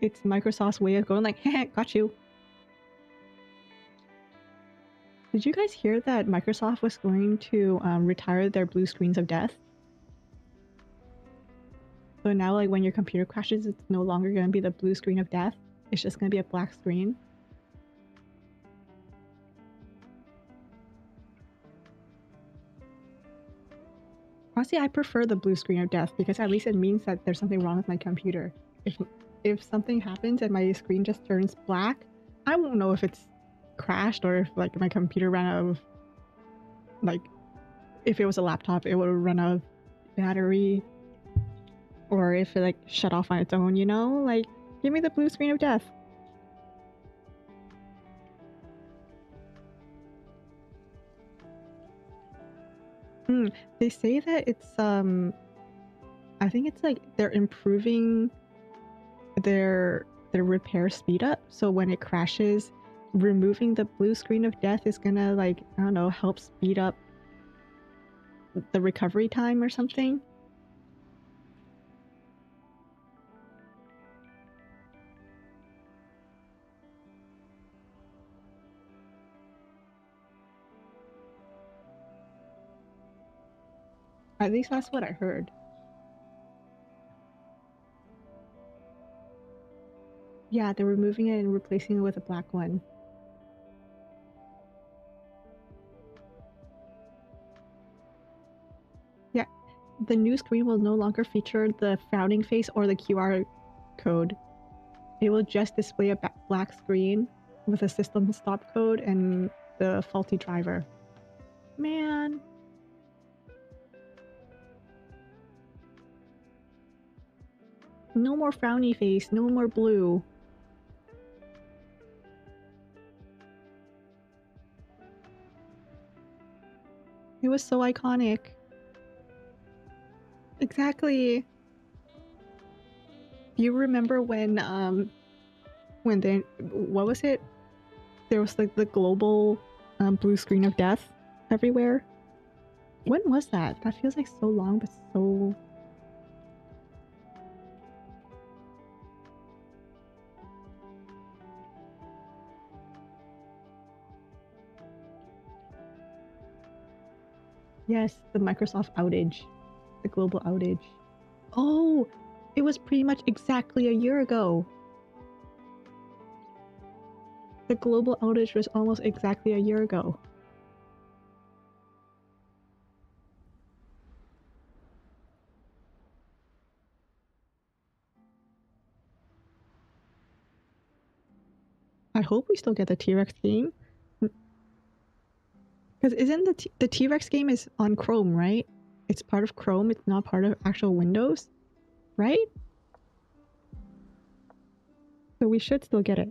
It's Microsoft's way of going like, heh, got you. Did you guys hear that Microsoft was going to retire their blue screens of death? So now, like, when your computer crashes, it's no longer going to be the blue screen of death. It's just going to be a black screen. Honestly, I prefer the blue screen of death because at least it means that there's something wrong with my computer. If something happens and my screen just turns black, I won't know if it's crashed or if like my computer ran out of, like, if it was a laptop, it would run out of battery, or if it like shut off on its own, you know? Like, give me the blue screen of death. They say that it's I think it's like they're improving their repair speed up, so when it crashes, removing the blue screen of death is gonna, like, I don't know, help speed up the recovery time or something. At least that's what I heard. Yeah, they're removing it and replacing it with a black one. Yeah, the new screen will no longer feature the frowning face or the QR code. It will just display a black screen with a system stop code and the faulty driver. Man. No more frowny face, no more blue. It was so iconic. Exactly. You remember when they, what was it? There was like the global blue screen of death everywhere. When was that? That feels like so long, but so... Yes, the Microsoft outage. The global outage. Oh, it was pretty much exactly a year ago. The global outage was almost exactly a year ago. I hope we still get the T-Rex game. Because isn't the T-Rex game is on Chrome, right? It's part of Chrome, it's not part of actual Windows, right? So we should still get it.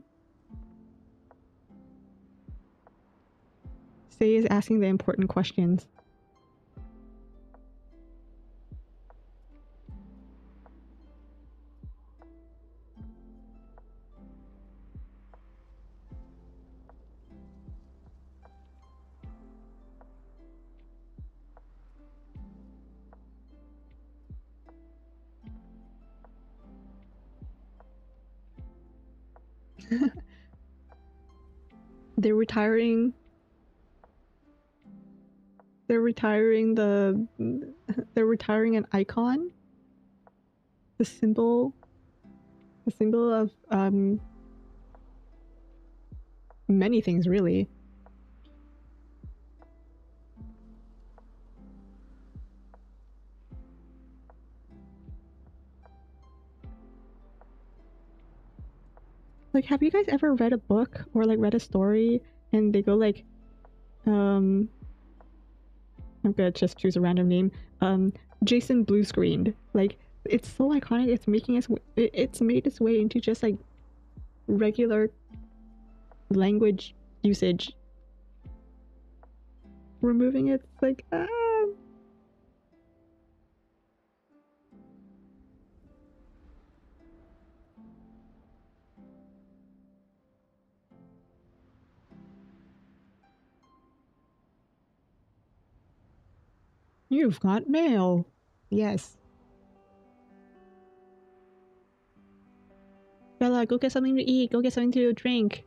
Say is asking the important questions. They're retiring. They're retiring the. They're retiring an icon. The symbol. The symbol of many things, really. Like, have you guys ever read a book or like read a story and they go like, I'm gonna just choose a random name. Jason blue screened. Like, it's so iconic. It's making it's made its way into just like regular language usage. Removing it's like, you've got mail. Yes. Bella, go get something to eat. Go get something to drink.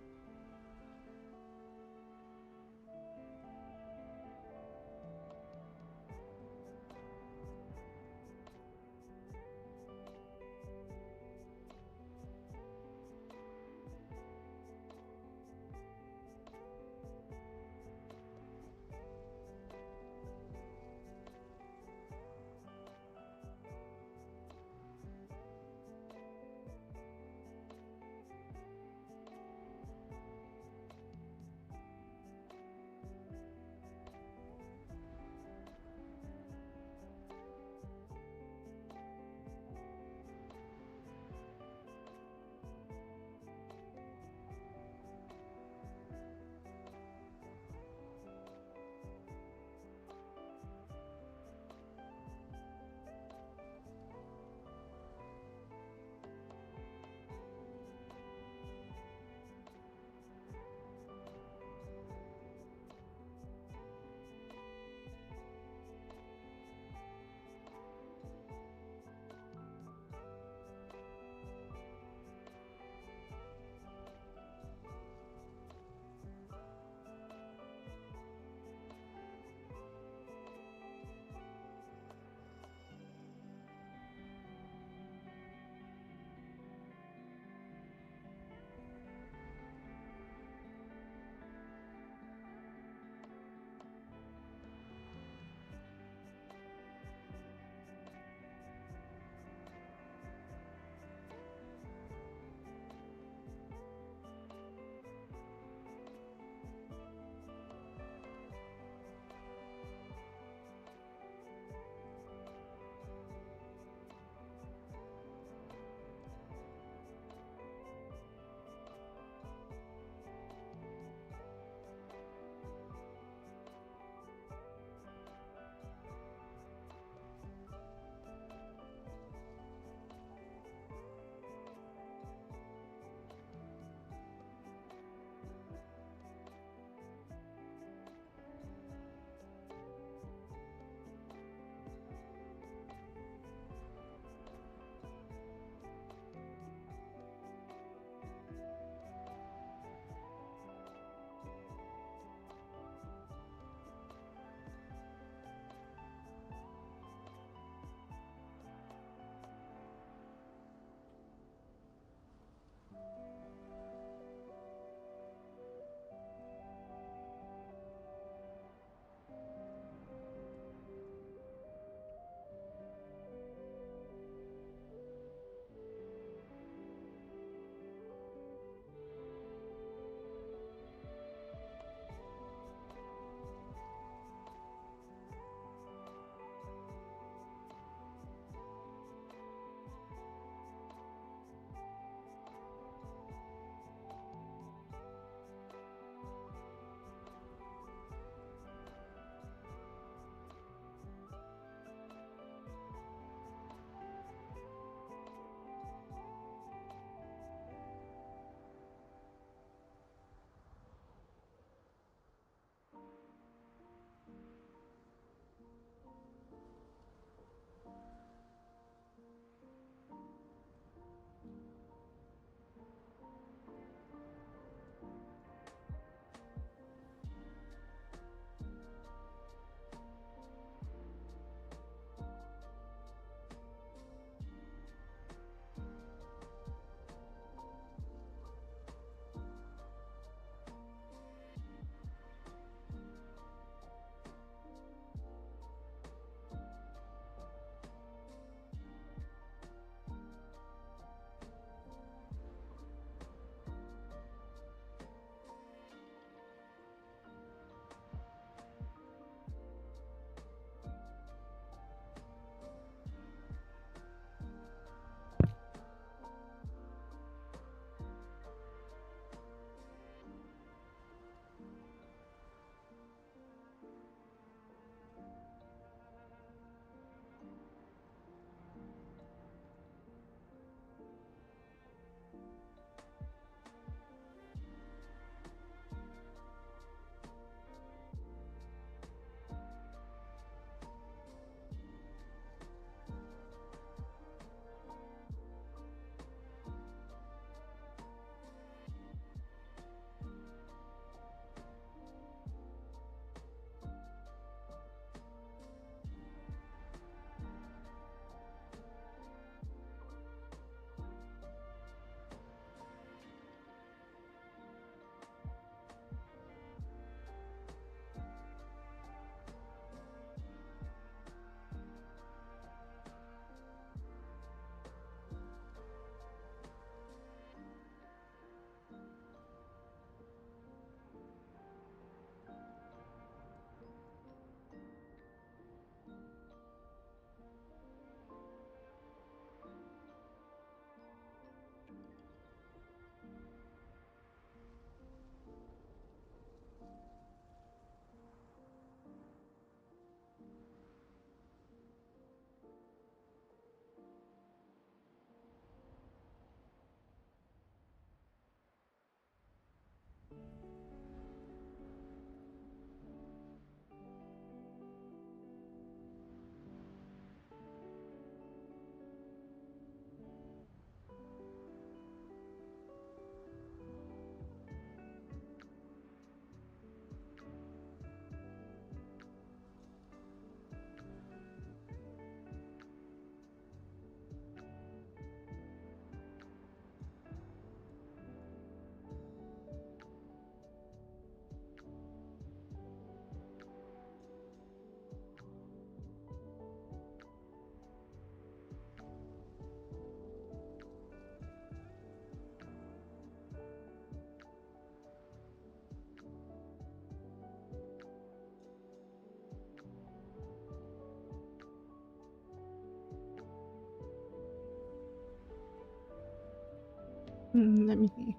Let me see.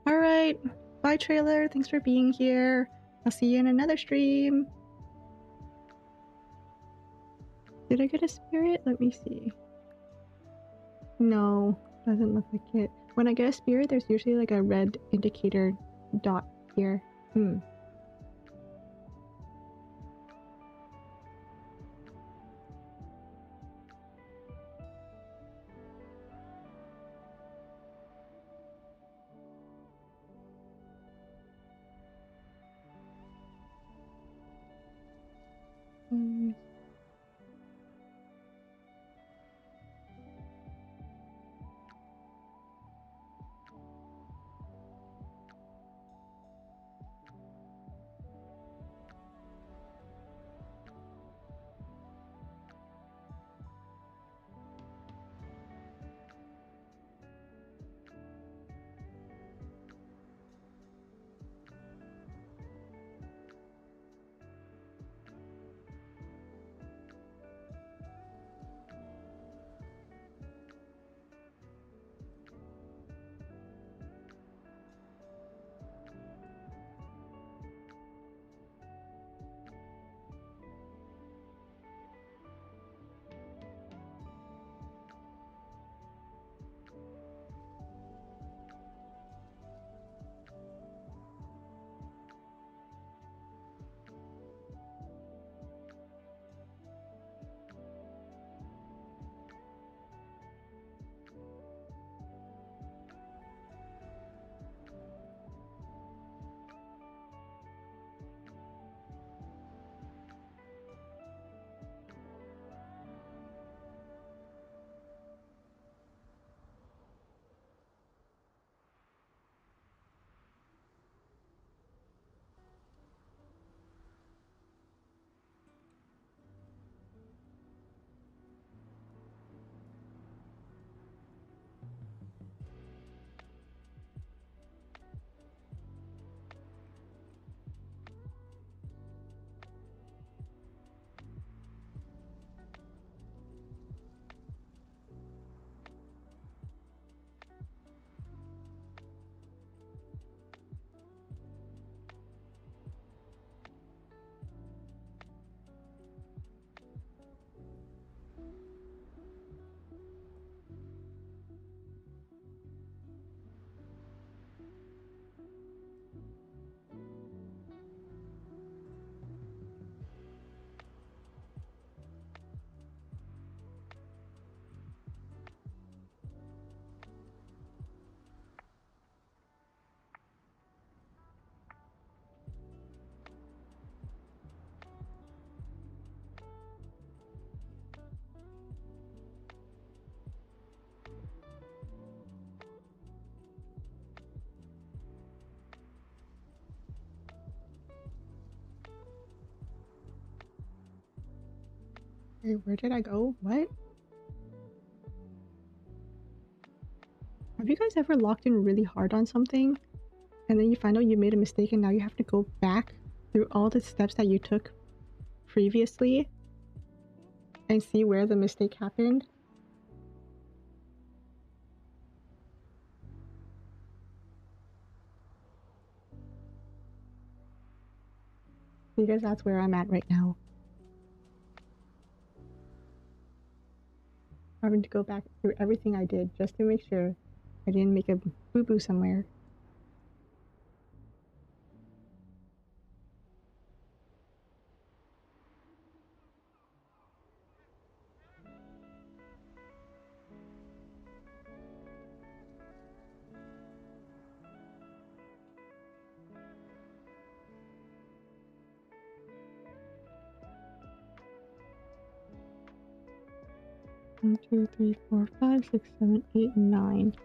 All right. Bye, trailer. Thanks for being here. I'll see you in another stream. Did I get a spirit? Let me see. No, doesn't look like it. When I get a spirit, there's usually like a red indicator dot here. Wait, where did I go? What? Have you guys ever locked in really hard on something and then you find out you made a mistake and now you have to go back through all the steps that you took previously and see where the mistake happened? Because that's where I'm at right now. Having to go back through everything I did just to make sure I didn't make a boo-boo somewhere. One, two, three, four, five, six, seven, eight, 9.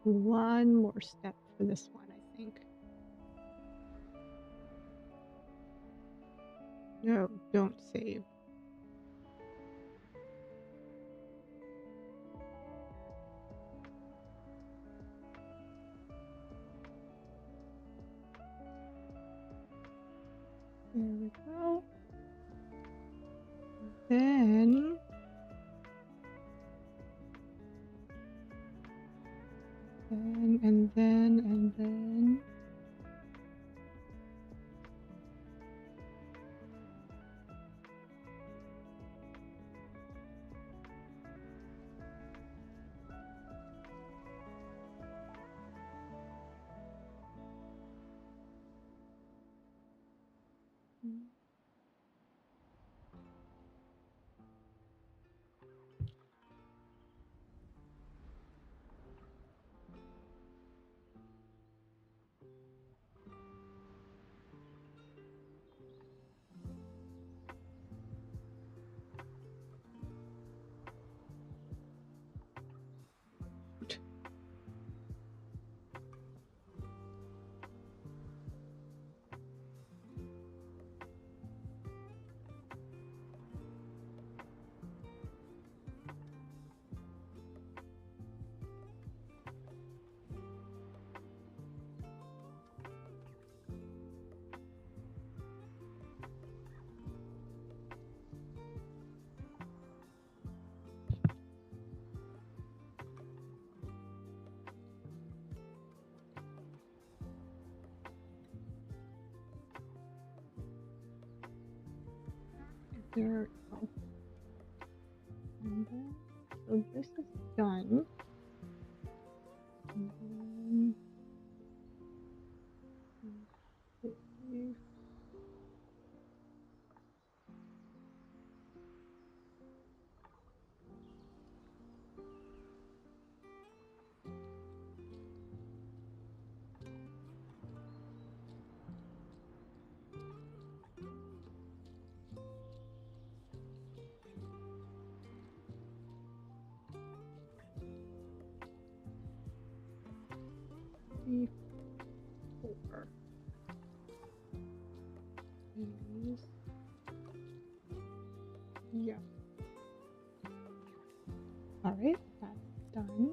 one more step for this one, I think. No, don't save. There we go. Then and then there we go. And then so this is done. And then save. C4 is yeah. All right, that's done.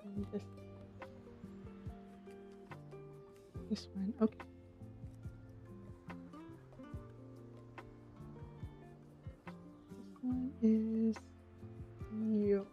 And this one, okay. This one is you.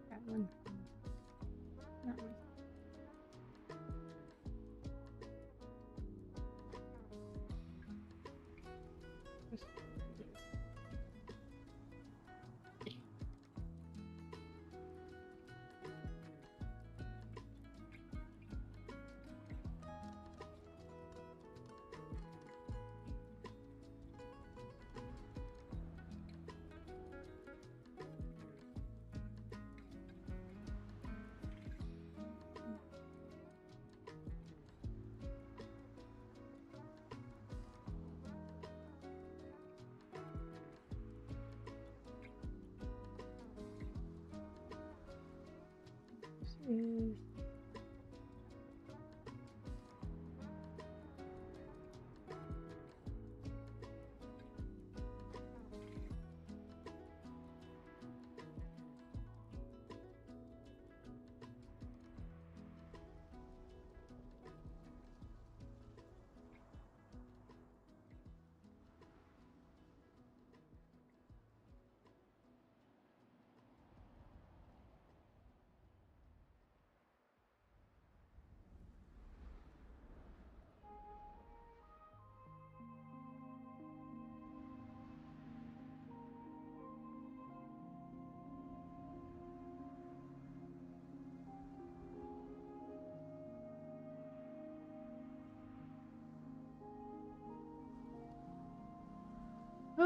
That one. That one. This one. This is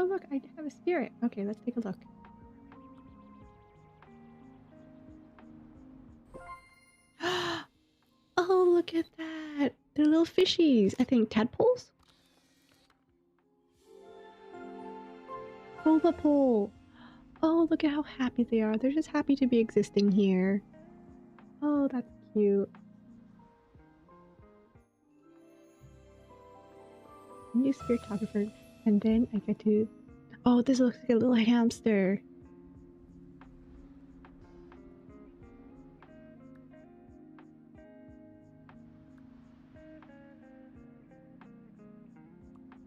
Oh look, I have a spirit. Okay, let's take a look. Oh, look at that! They're little fishies. I think tadpoles? Boba pole. Oh, look at how happy they are. They're just happy to be existing here. Oh, that's cute. New spiritographer. And then I get to... Oh, this looks like a little hamster.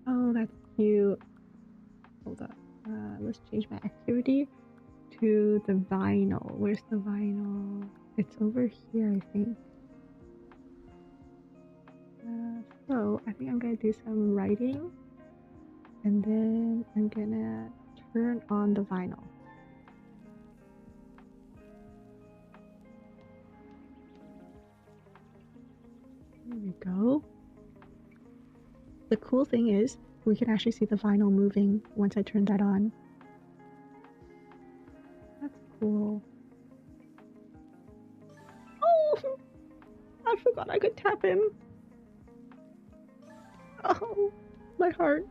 Oh, that's cute. Hold up. Let's change my activity to the vinyl. Where's the vinyl? It's over here, I think. So I think I'm gonna do some writing, and then I'm gonna turn on the vinyl. There we go. The cool thing is we can actually see the vinyl moving once I turn that on. That's cool. Oh! I forgot I could tap him. Oh, my heart.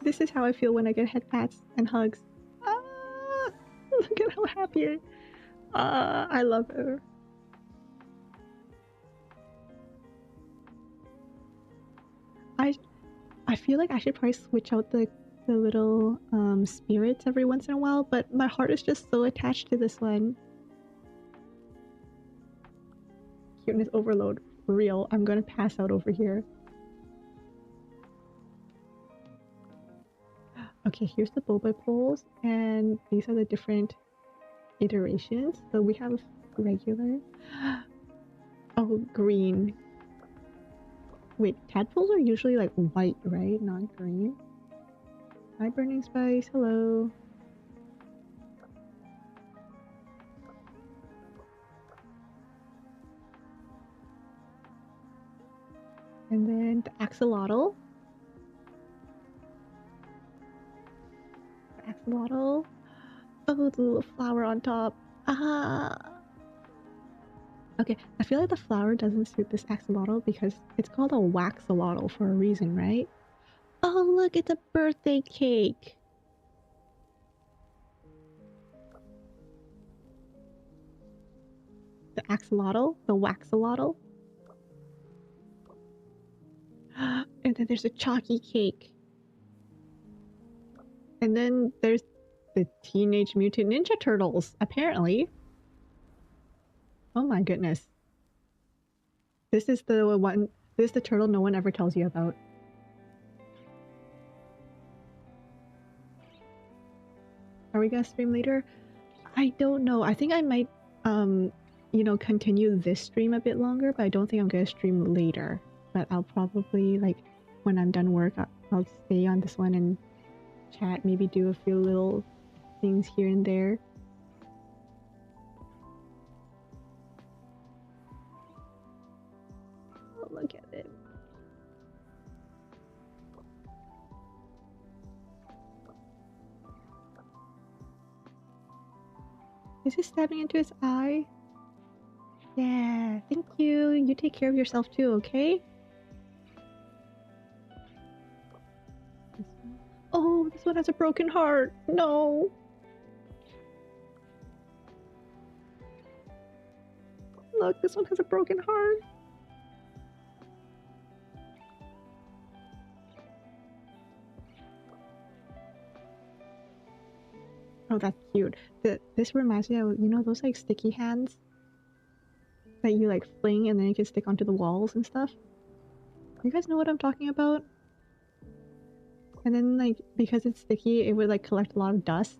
This is how I feel when I get head pats and hugs. Ah, look at how happy I love her. I feel like I should probably switch out the little spirits every once in a while, but my heart is just so attached to this one. Cuteness overload. Real. I'm gonna pass out over here. Okay, here's the boba poles, and these are the different iterations. So we have regular. Oh, green. Wait, tadpoles are usually like white, right? Not green. Hi, Burning Spice. Hello. And then the axolotl. The axolotl. Oh, the little flower on top. Ah. Okay, I feel like the flower doesn't suit this axolotl because it's called a waxolotl for a reason, right? Oh, look, it's a birthday cake. The axolotl, the waxolotl. And then there's a chalky cake. And then there's the Teenage Mutant Ninja Turtles, apparently. Oh my goodness. This is the one, this is the turtle no one ever tells you about. Are we gonna stream later? I don't know. I think I might, you know, continue this stream a bit longer, but I don't think I'm gonna stream later. But I'll probably, like, when I'm done work, I'll stay on this one and chat, maybe do a few little things here and there. Oh, look at it. Is it stabbing into his eye? Yeah, thank you. You take care of yourself too, okay? Oh, this one has a broken heart. No. Look, this one has a broken heart. Oh, that's cute. This reminds me of, you know, those like sticky hands that you like fling and then you can stick onto the walls and stuff. You guys know what I'm talking about? And then like, because it's sticky, it would like collect a lot of dust.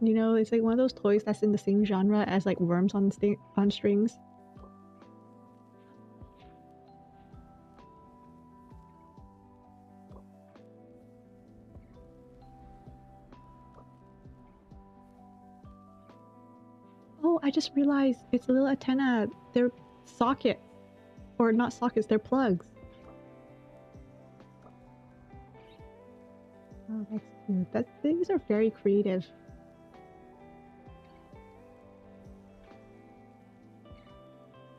You know, it's like one of those toys that's in the same genre as like worms on strings. I just realized it's a little antenna. They're sockets. Or not sockets, they're plugs. Oh, that's cute. These are very creative.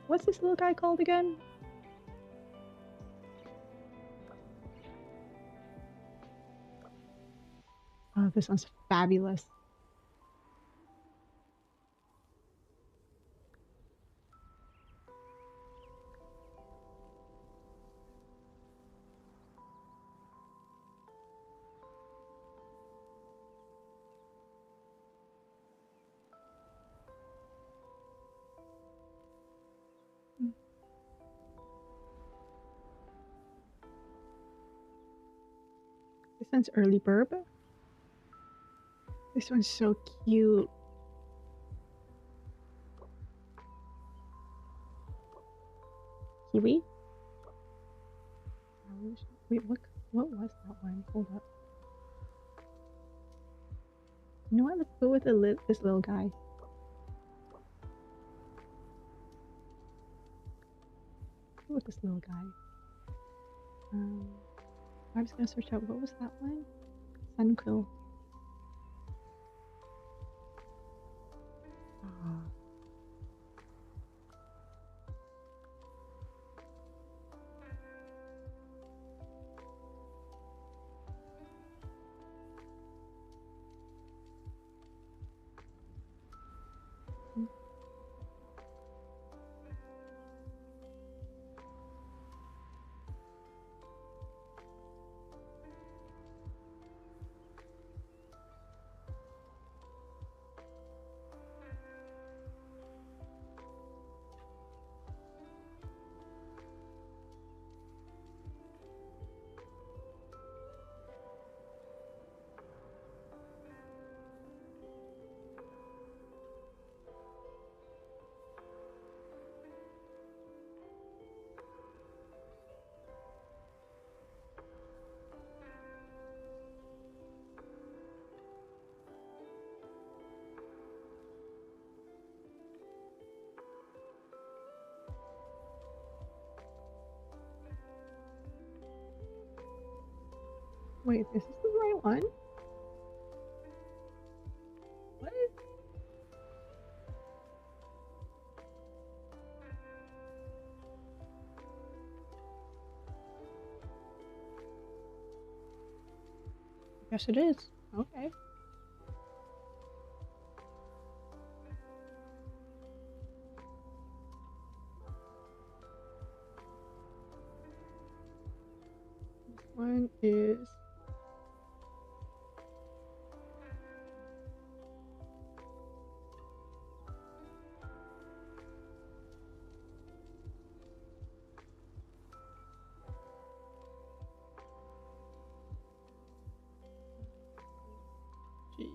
What's this little guy called again? Oh, this one's fabulous. This one's early burb. This one's so cute. Kiwi? Wait, what was that one? Hold up. You know what? Let's go with this little guy. Let's go with this little guy. I'm just gonna search out what was that one? Sunquill. Ah. Wait, this is the right one? What? Yes, it is. Okay. This one is G.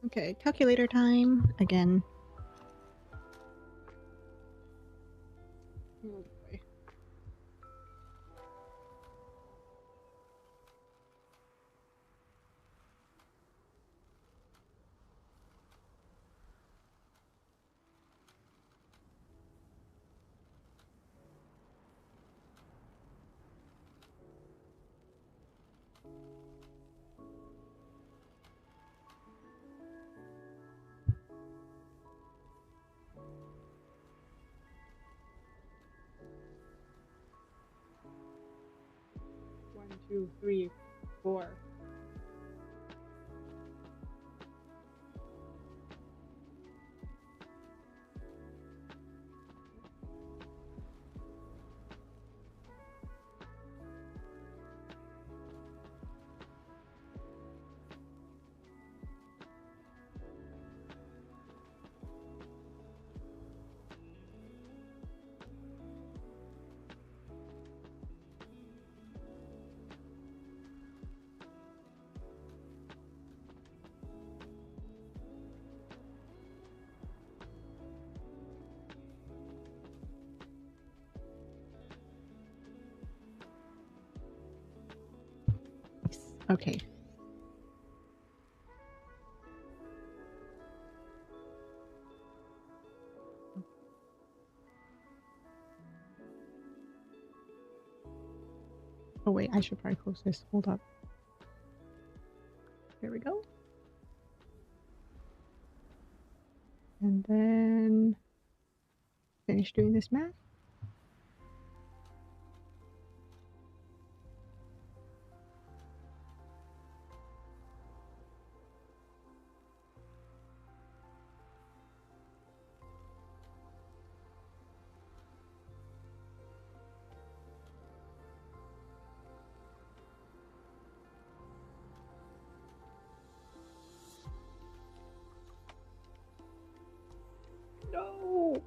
Okay, calculator time again. Oh boy. One, two, three, four. Okay. Oh wait, I should probably close this. Hold up. There we go. And then finish doing this math. No.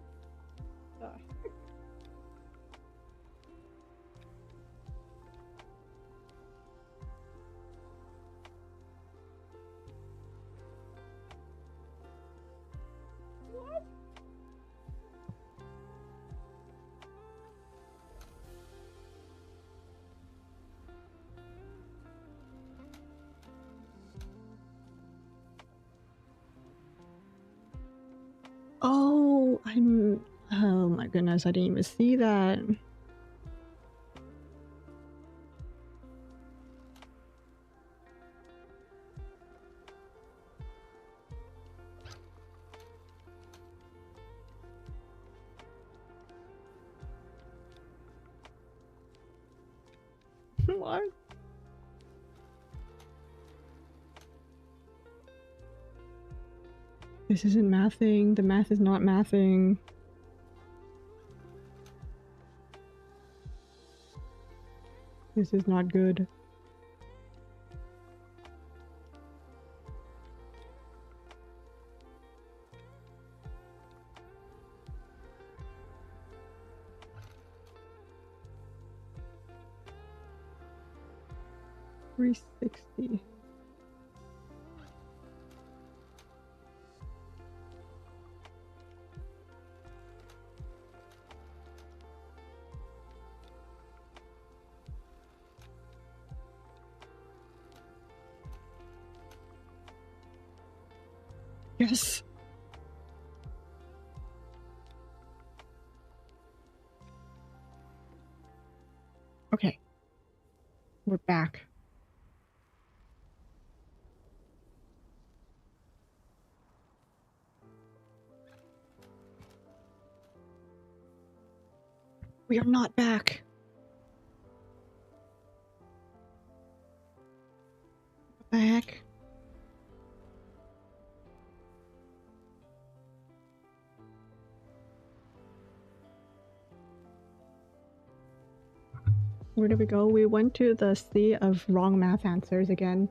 What? Oh, oh my goodness, I didn't even see that. What? This isn't mathing. The math is not mathing. This is not good. $360. Yes. Okay. We're back. We are not back. What the heck? Where did we go? We went to the sea of wrong math answers again.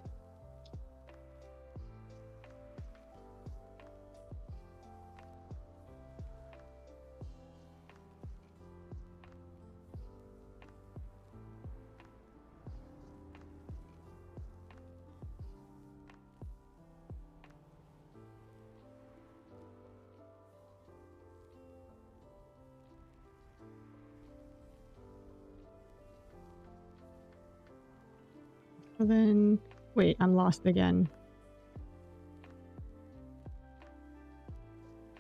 So then, wait, I'm lost again.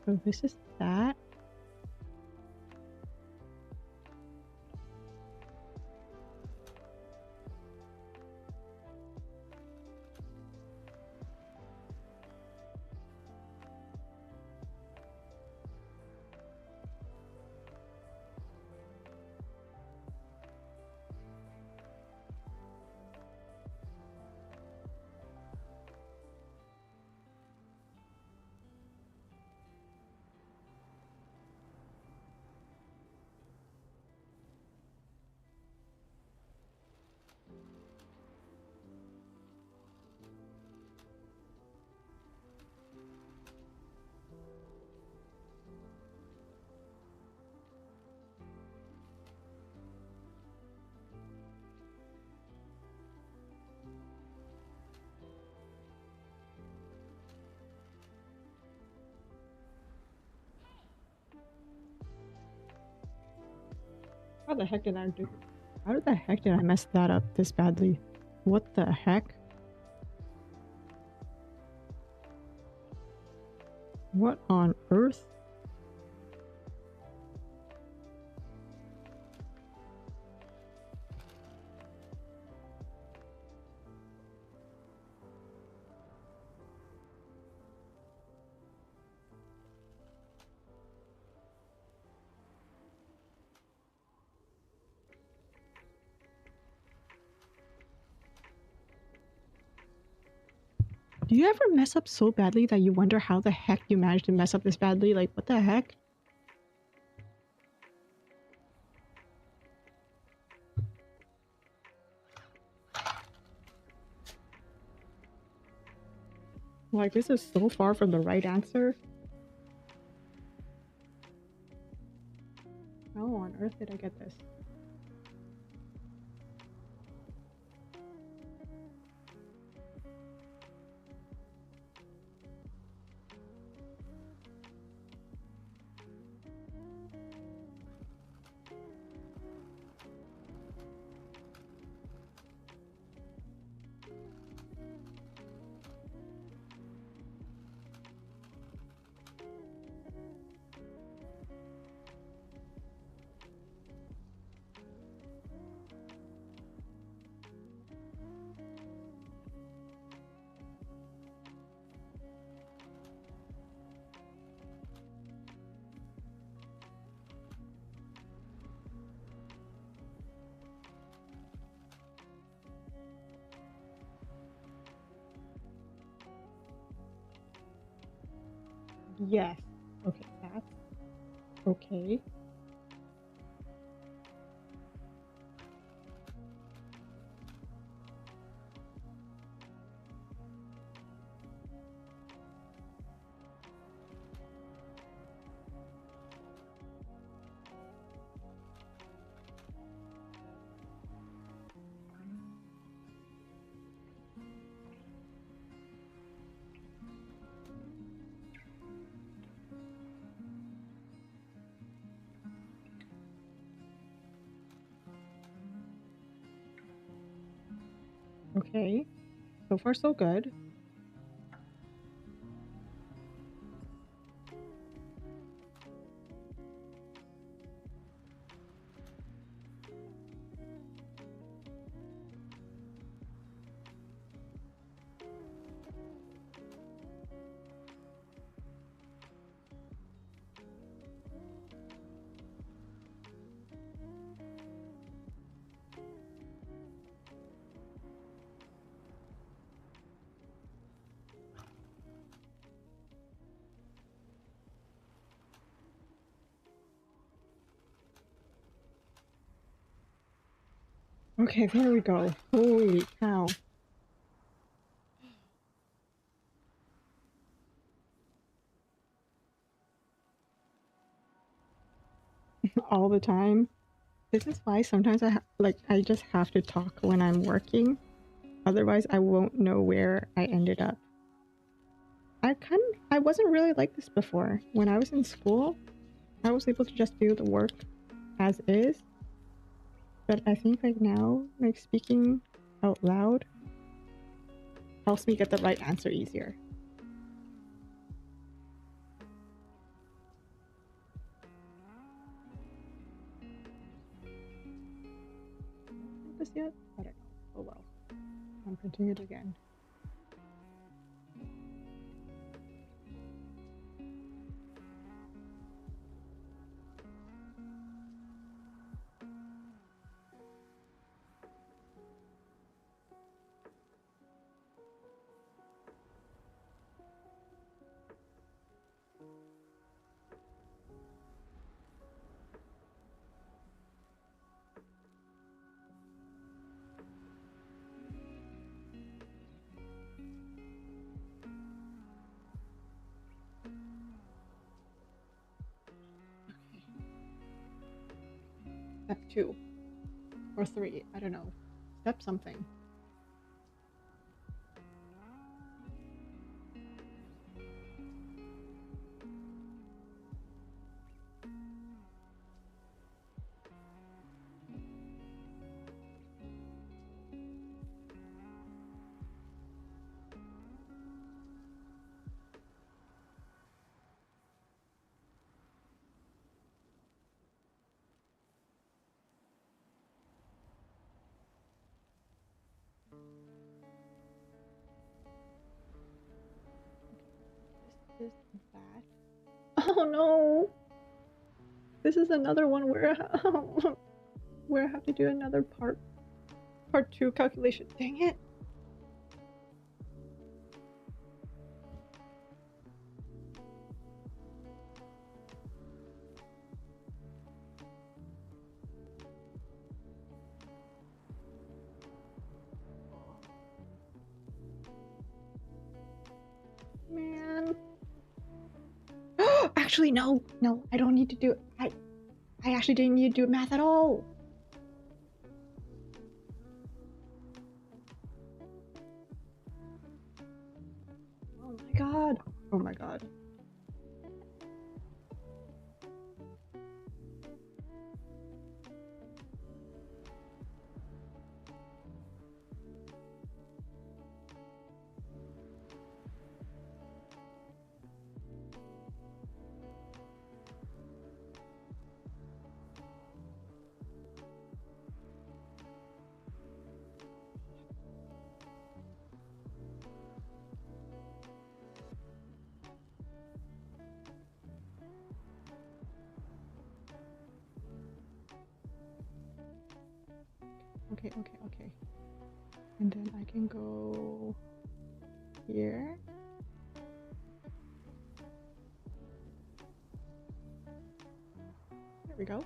So this is that. How the heck did I do? How the heck did I mess that up this badly? What the heck? What on earth? Do you ever mess up so badly that you wonder how the heck you managed to mess up this badly? Like, what the heck? Like, this is so far from the right answer. How on earth did I get this? Yes. Okay, that's okay. Okay. So far, so good. Okay, there we go. Holy cow. All the time. This is why sometimes I just have to talk when I'm working. Otherwise, I won't know where I ended up. I wasn't really like this before. When I was in school, I was able to just do the work as is. But I think like now, like speaking out loud helps me get the right answer easier. This yet? I don't know. Oh well. I'm printing it again. Step 2 or 3, I don't know. Step something. is that? Oh no! This is another one where where I have to do another part 2 calculation. Dang it! Man. Actually, no, I don't need to do it. I actually didn't need to do math at all. Oh my god. Oh my god. Okay. And then I can go here. There we go.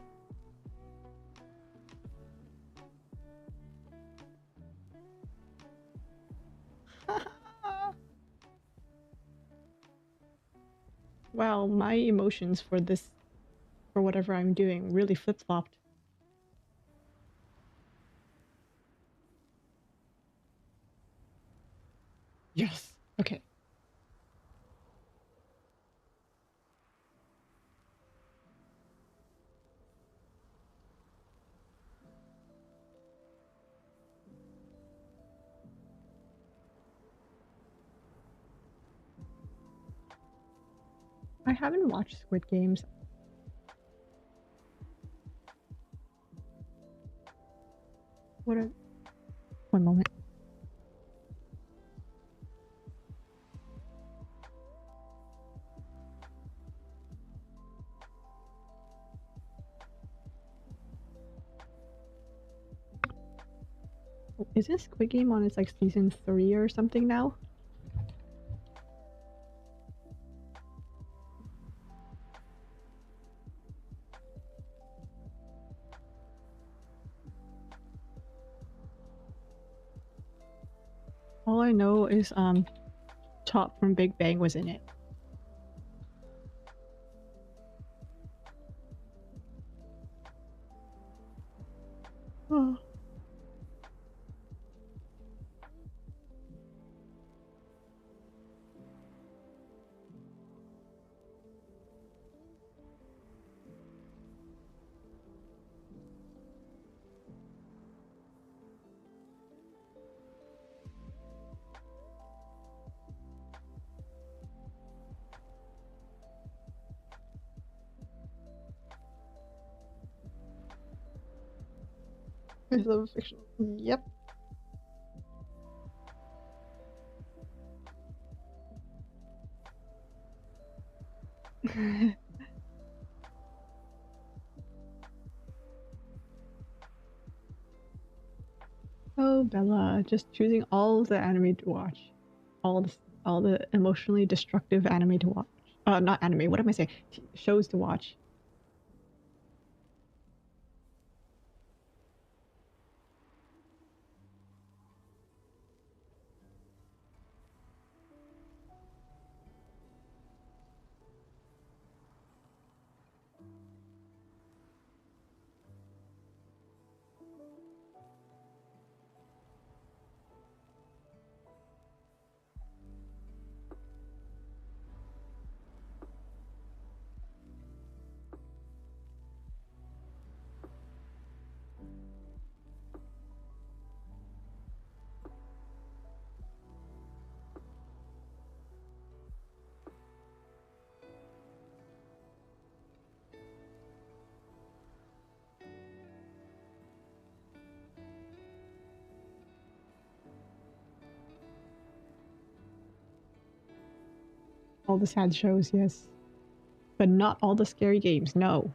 Wow, my emotions for whatever I'm doing, really flip-flopped. Yes. Okay. I haven't watched Squid Games. What a... One moment. Isn't Squid Game on its like season 3 or something now? All I know is Chop from Big Bang was in it. Oh. I love fiction. Yep. Oh, Bella, just choosing all the anime to watch. All the emotionally destructive anime to watch. Not anime, what am I saying? Shows to watch. All the sad shows, yes. But not all the scary games, no.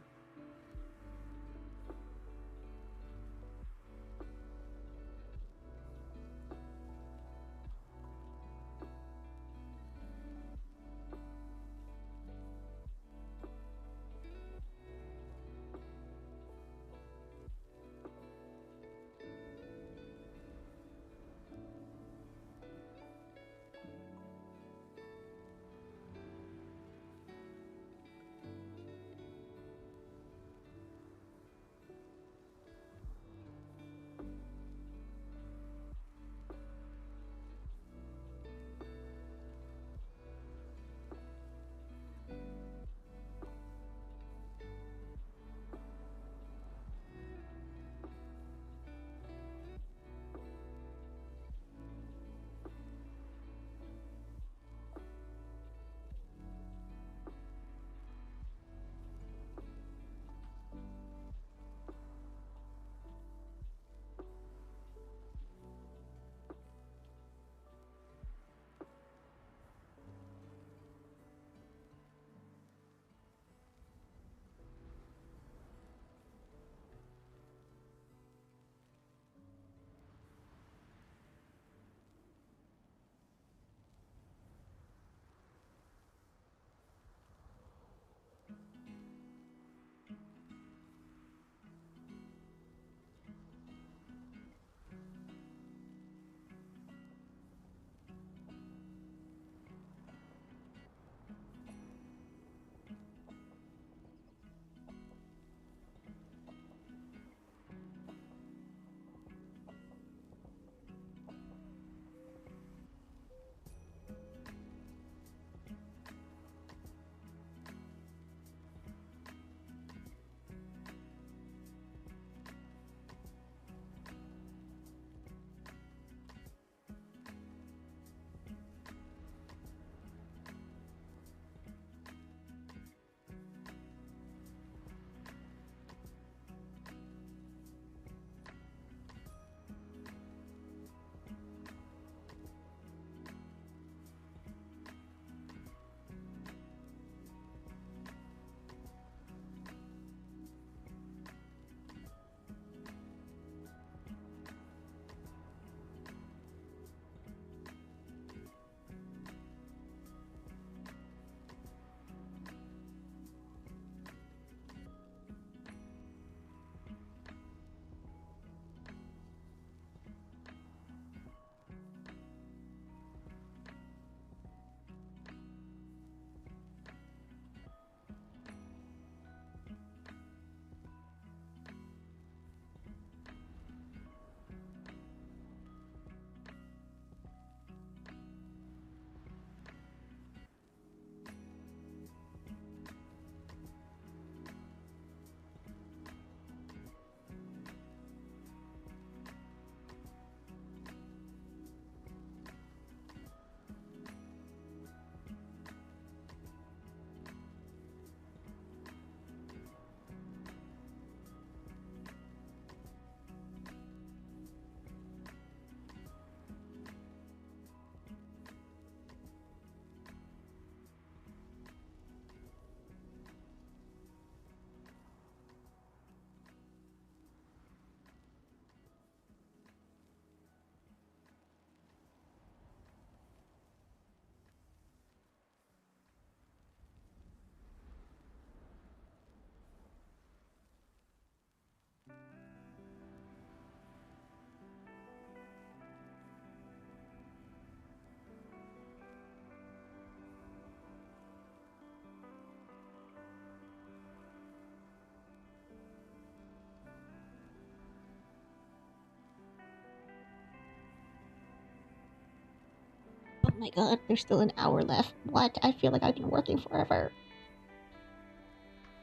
Oh my god, there's still an hour left. What? I feel like I've been working forever.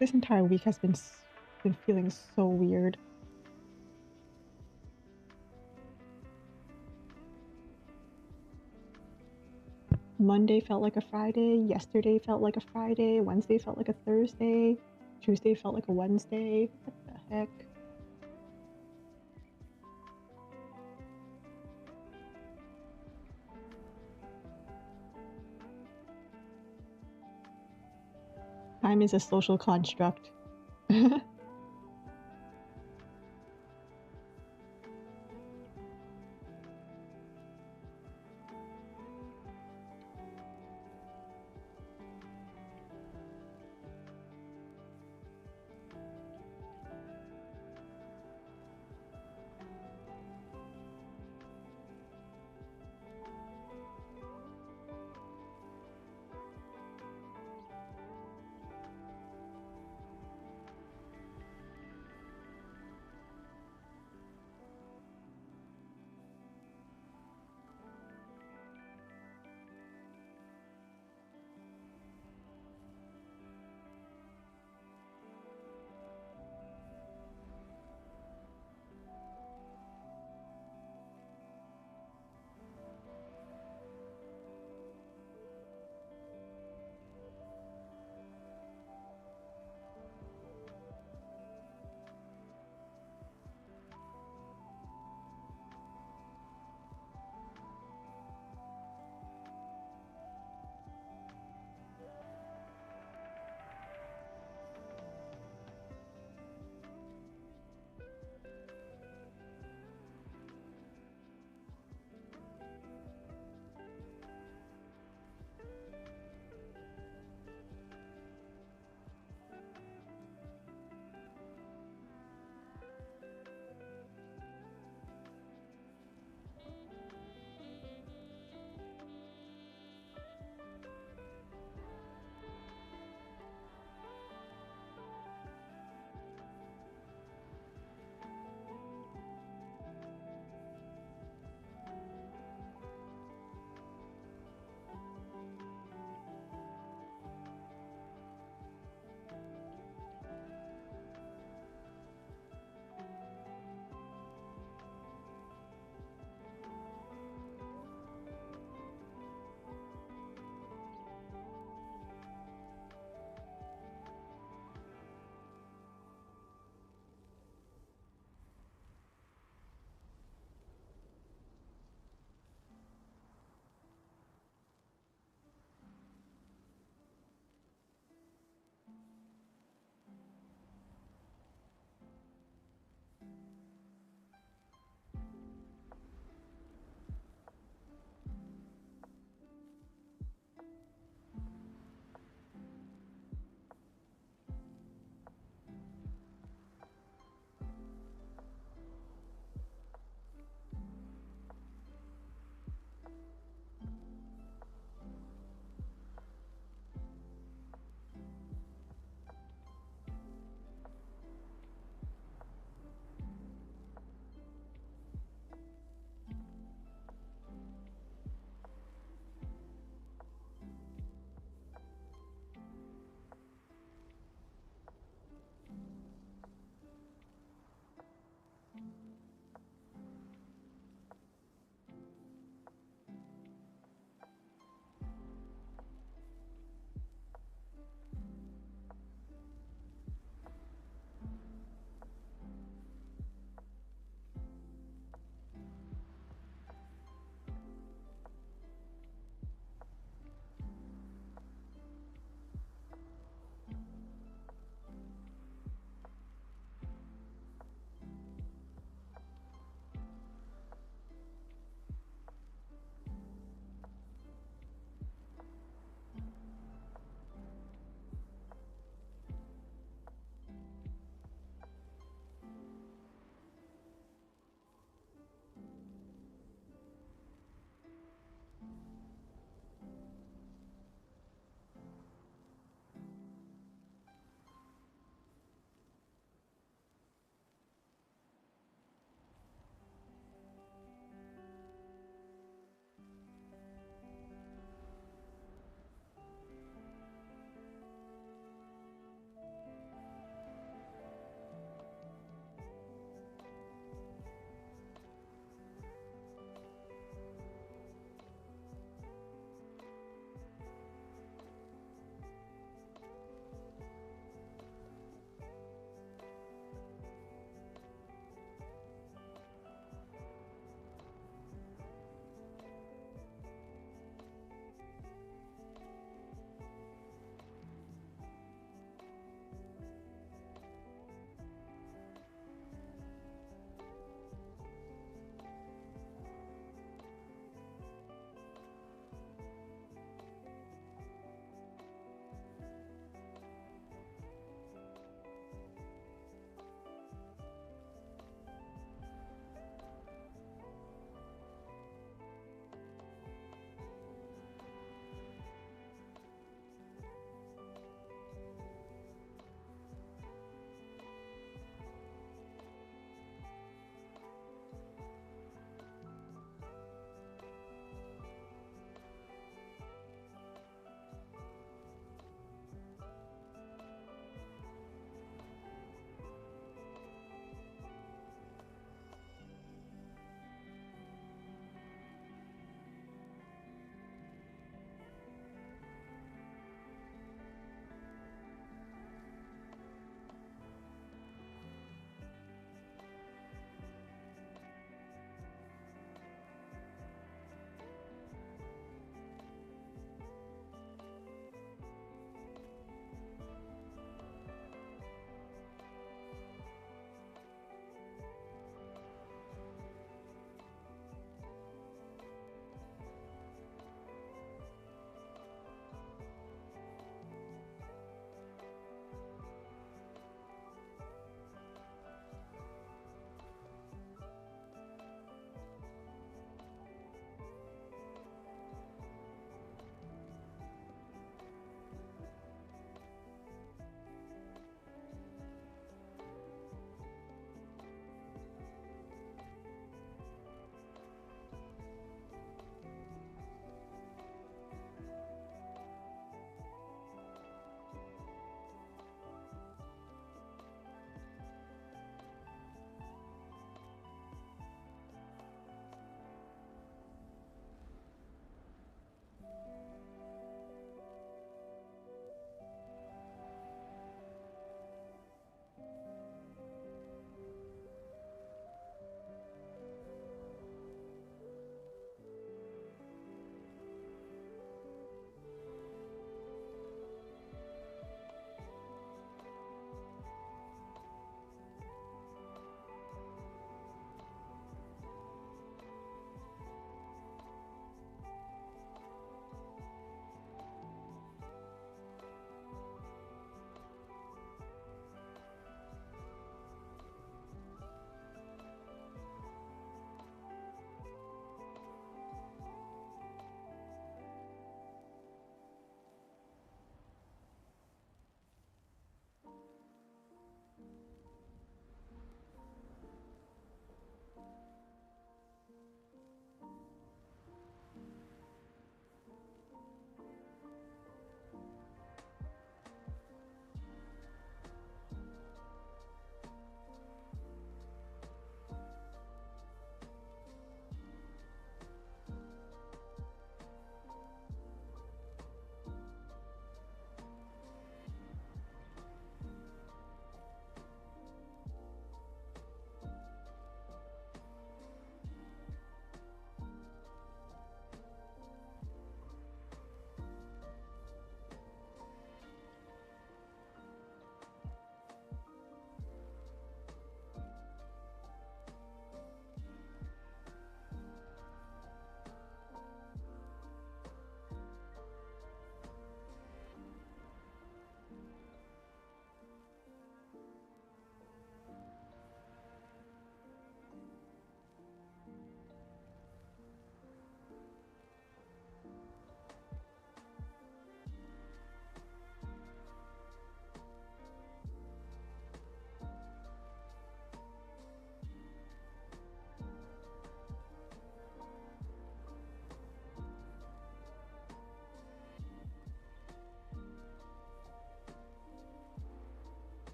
This entire week has been feeling so weird. Monday felt like a Friday, yesterday felt like a Friday, Wednesday felt like a Thursday, Tuesday felt like a Wednesday. What the heck? time is a social construct.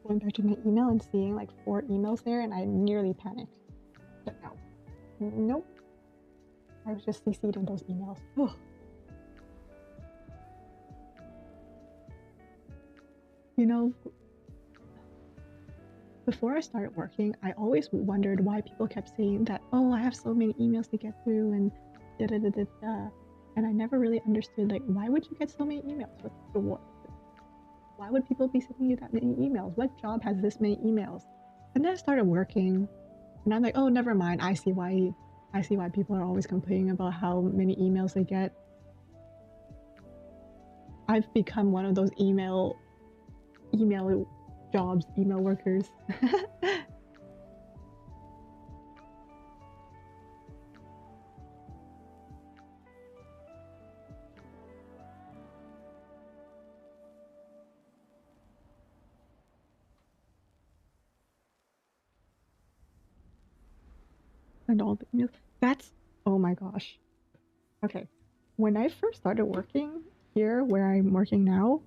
going back to my email and seeing like 4 emails there, and I nearly panicked. But no. Nope. I was just CC'd in those emails. Ugh. You know, before I started working, I always wondered why people kept saying that, oh, I have so many emails to get through and da da da da da. And I never really understood, like, why would you get so many emails? Why would people be sending you that many emails? What job has this many emails? And then I started working, and I'm like, oh, never mind. I see why people are always complaining about how many emails they get. I've become one of those email jobs, email workers. And all the emails. That's, oh my gosh. Okay. When I first started working here, where I'm working now,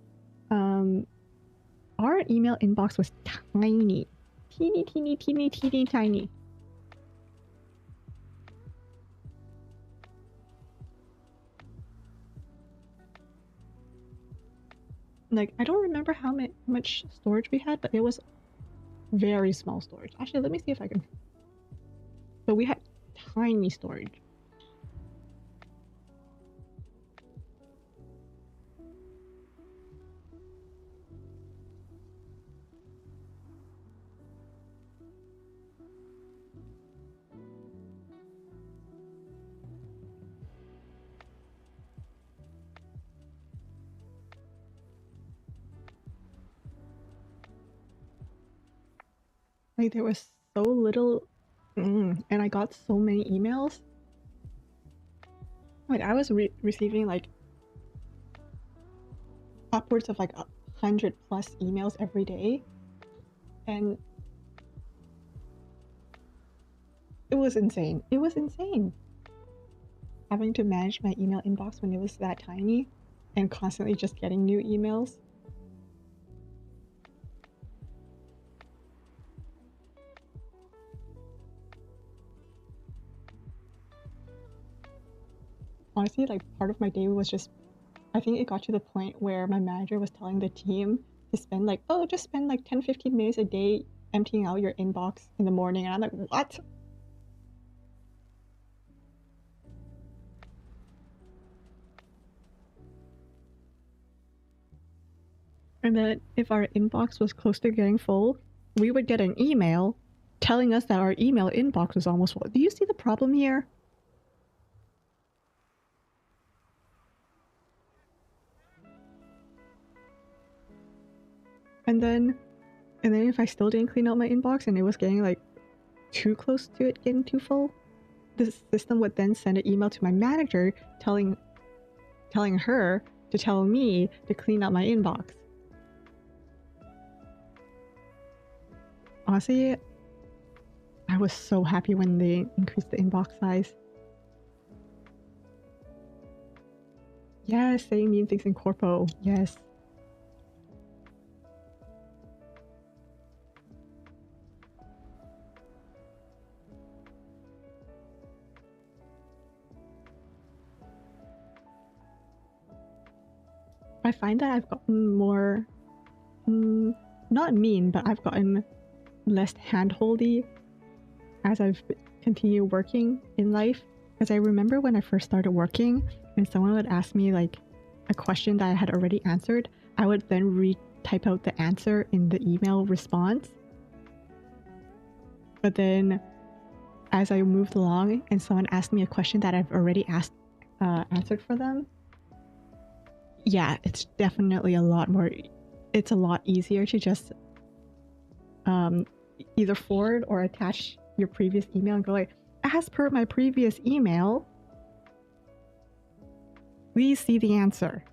our email inbox was tiny. Teeny, teeny, teeny, teeny, tiny. Like, I don't remember how much storage we had, but it was very small storage. Actually, let me see if I can. But we had tiny storage. Like, there was so little, and I got so many emails. Like, I was receiving like upwards of like 100 plus emails every day, and it was insane. It was insane having to manage my email inbox when it was that tiny and constantly just getting new emails. Honestly, like, part of my day was just, I think it got to the point where my manager was telling the team to spend like, oh, just spend like 10-15 minutes a day emptying out your inbox in the morning. And I'm like, what? And then if our inbox was close to getting full, we would get an email telling us that our email inbox was almost full. Do you see the problem here? And then if I still didn't clean out my inbox and it was getting like too close to it getting too full, the system would then send an email to my manager telling her to tell me to clean out my inbox. Honestly, I was so happy when they increased the inbox size. Yes, saying mean things in corpo. Yes. I find that I've gotten more, not mean, but I've gotten less handholdy as I've continued working in life. Because I remember when I first started working and someone would ask me like a question that I had already answered, I would then type out the answer in the email response. But then as I moved along and someone asked me a question that I've already answered for them, yeah, it's definitely it's a lot easier to just either forward or attach your previous email and go like, as per my previous email, please see the answer.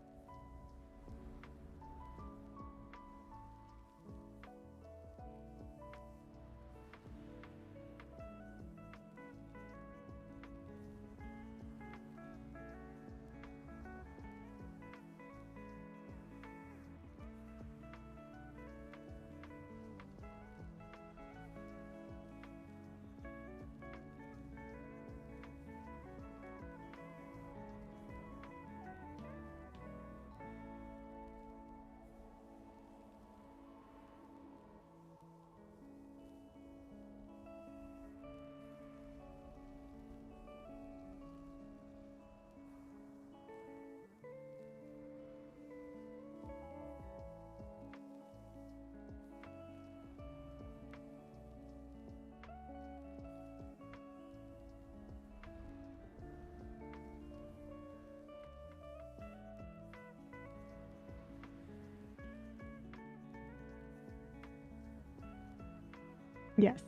Yes.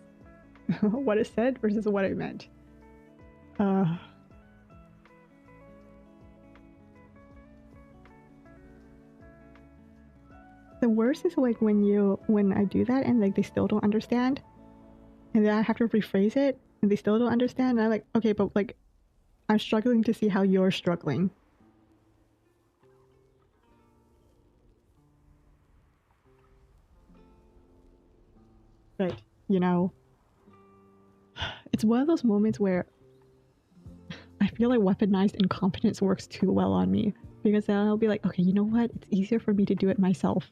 What is said versus what I meant. The worst is like when I do that and like they still don't understand, and then I have to rephrase it and they still don't understand, and I'm like, okay, but like I'm struggling to see how you're struggling. But you know, it's one of those moments where I feel like weaponized incompetence works too well on me, because then I'll be like, okay, you know what? It's easier for me to do it myself.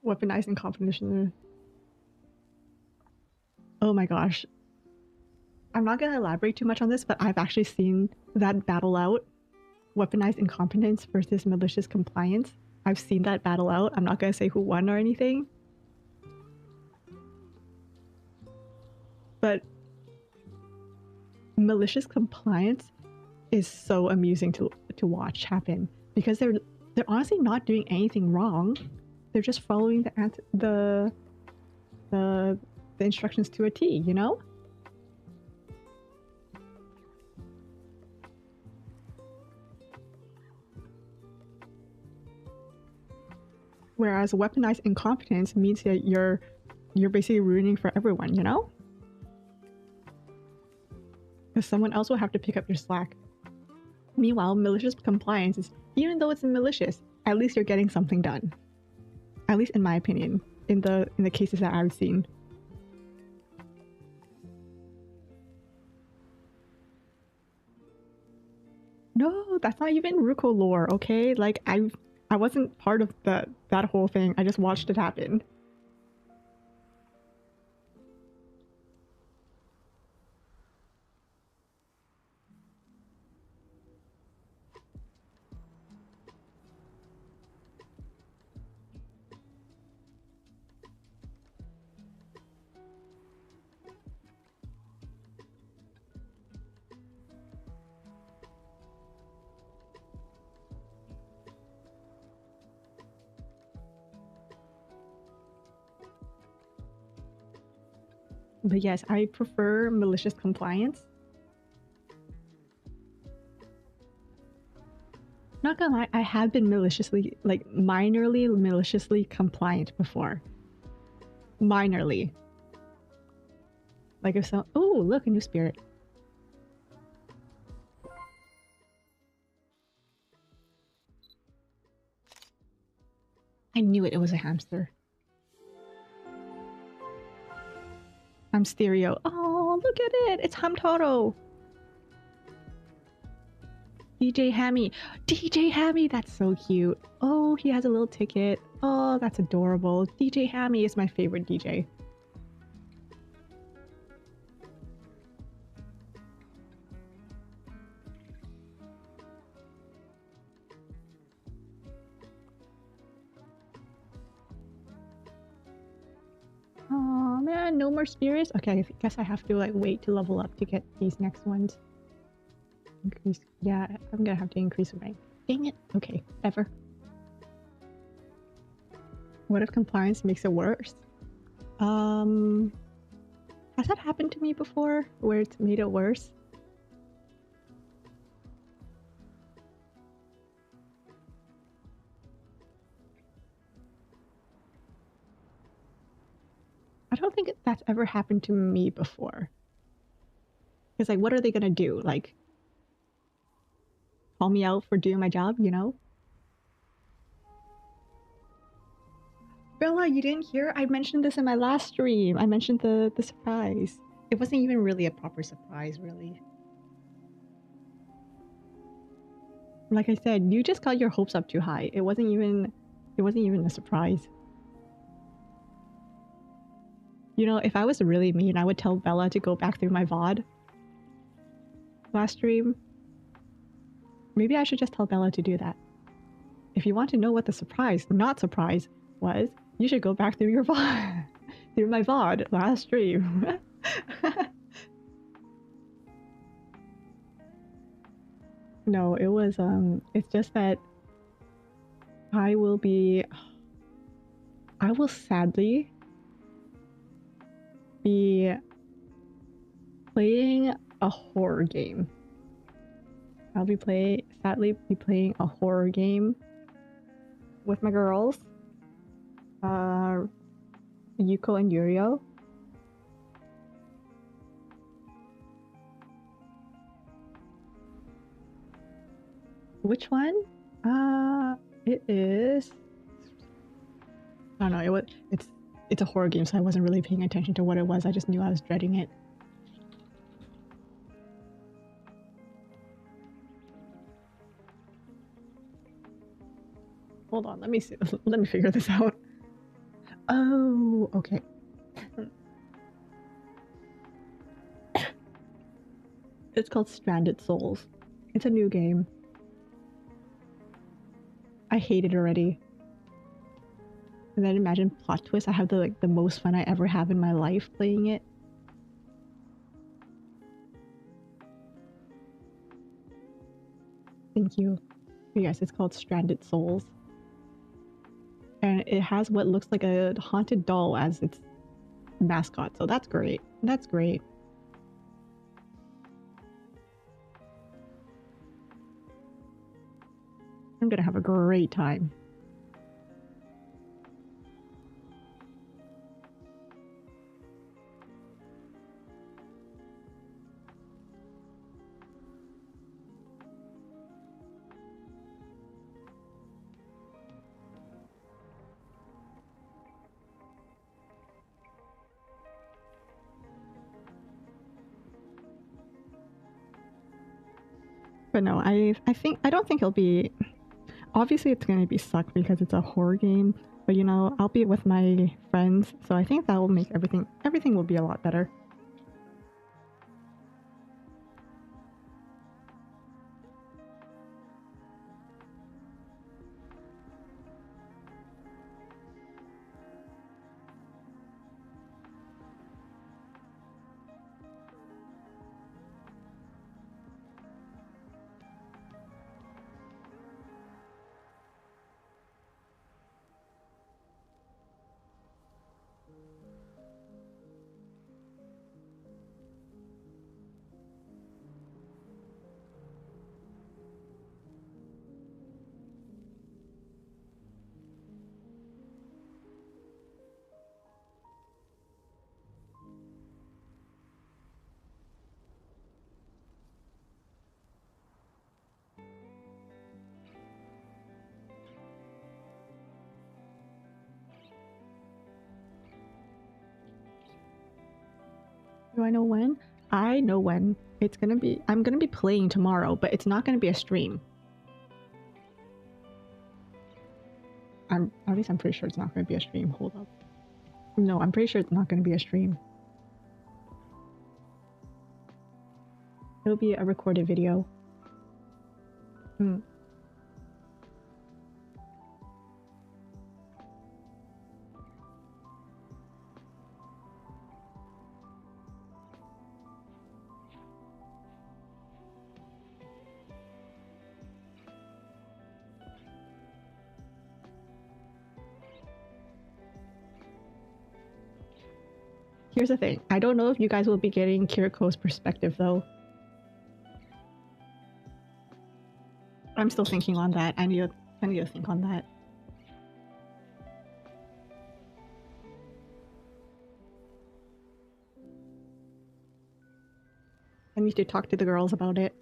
Weaponized incompetence. Oh my gosh. I'm not gonna elaborate too much on this, but I've actually seen that battle out. Weaponized incompetence versus malicious compliance. I've seen that battle out. I'm not gonna say who won or anything. But malicious compliance is so amusing to watch happen, because they're honestly not doing anything wrong. They're just following the instructions to a T, you know? Whereas weaponized incompetence means that you're basically ruining for everyone, you know? Because someone else will have to pick up your slack. Meanwhile, malicious compliance is, even though it's malicious, at least you're getting something done. At least in my opinion, in the cases that I've seen. No, that's not even Ruko lore, okay? Like I wasn't part of that whole thing. I just watched it happen. But yes, I prefer malicious compliance. Not gonna lie, I have been maliciously, like minorly maliciously compliant before. Minorly. Like if so, oh look, a new spirit. I knew it was a hamster. I'm stereo. Oh, look at it! It's Hamtaro! DJ Hammy! DJ Hammy! That's so cute. Oh, he has a little ticket. Oh, that's adorable. DJ Hammy is my favorite DJ. Oh man, no more spirits? Okay, I guess I have to like wait to level up to get these next ones. Increase, yeah, I'm gonna have to increase the rank. Dang it. Okay, ever. What if compliance makes it worse? Has that happened to me before, where it's made it worse? I don't think that's ever happened to me before. Because like, what are they gonna do? Like, call me out for doing my job, you know? Bella, you didn't hear? I mentioned this in my last stream. I mentioned the surprise. It wasn't even really a proper surprise, really. Like I said, you just got your hopes up too high. It wasn't even a surprise. You know, if I was really mean, I would tell Bella to go back through my VOD last stream. Maybe I should just tell Bella to do that. If you want to know what the surprise, not surprise, was, you should go back through your VOD, through my VOD last stream. No, it was, it's just that I will sadly be playing a horror game. I'll sadly be playing a horror game with my girls, Yuko and Yurio. Which one? It is. I don't know. It's a horror game, so I wasn't really paying attention to what it was. I just knew I was dreading it. Hold on, let me see. Let me figure this out. Oh, okay. It's called Stranded Souls. It's a new game. I hate it already. And then imagine plot twist. I have the most fun I ever have in my life playing it. Thank you. Yes, it's called Stranded Souls. And it has what looks like a haunted doll as its mascot. So that's great. That's great. I'm gonna have a great time. But no, I don't think it'll be. Obviously, it's gonna be suck because it's a horror game. But you know, I'll be with my friends, so I think that will make everything will be a lot better. Do I know when? I know when. It's gonna be. I'm gonna be playing tomorrow, but it's not gonna be a stream. At least I'm pretty sure it's not gonna be a stream. Hold up. No, I'm pretty sure it's not gonna be a stream. It'll be a recorded video. Here's the thing. I don't know if you guys will be getting Kiriko's perspective though. I'm still thinking on that. I need to think on that. I need to talk to the girls about it.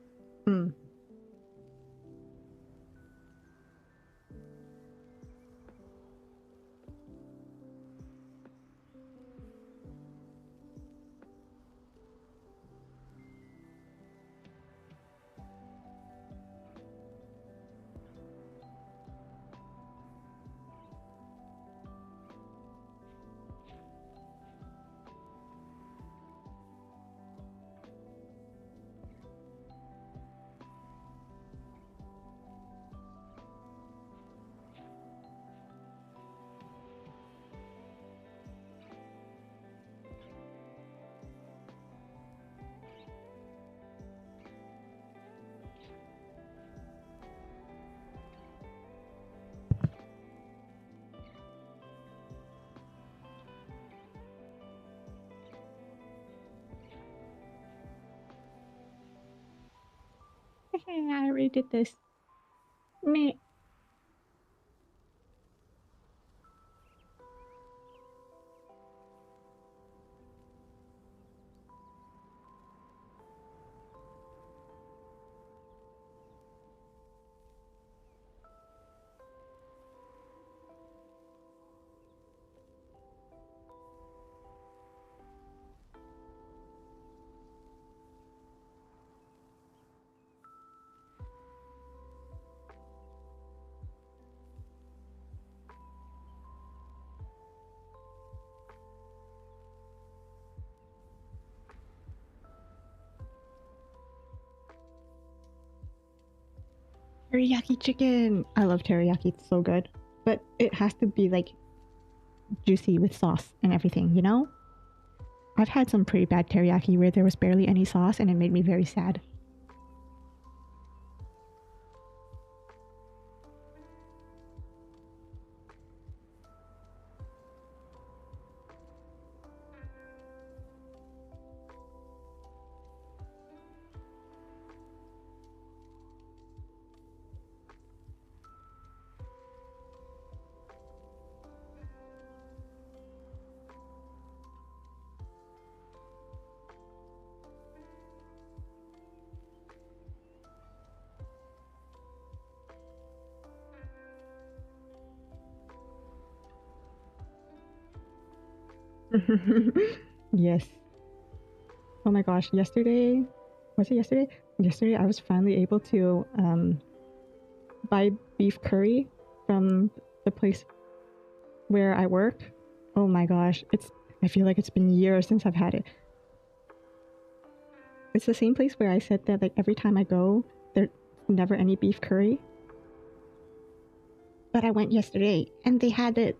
I already did this. Me. Teriyaki chicken. I love teriyaki. It's so good. But it has to be like juicy with sauce and everything, you know? I've had some pretty bad teriyaki where there was barely any sauce and it made me very sad. Yes. Oh my gosh, yesterday, was it yesterday? Yesterday I was finally able to buy beef curry from the place where I work. Oh my gosh, I feel like it's been years since I've had it. It's the same place where I said that like every time I go, there's never any beef curry. But I went yesterday and they had it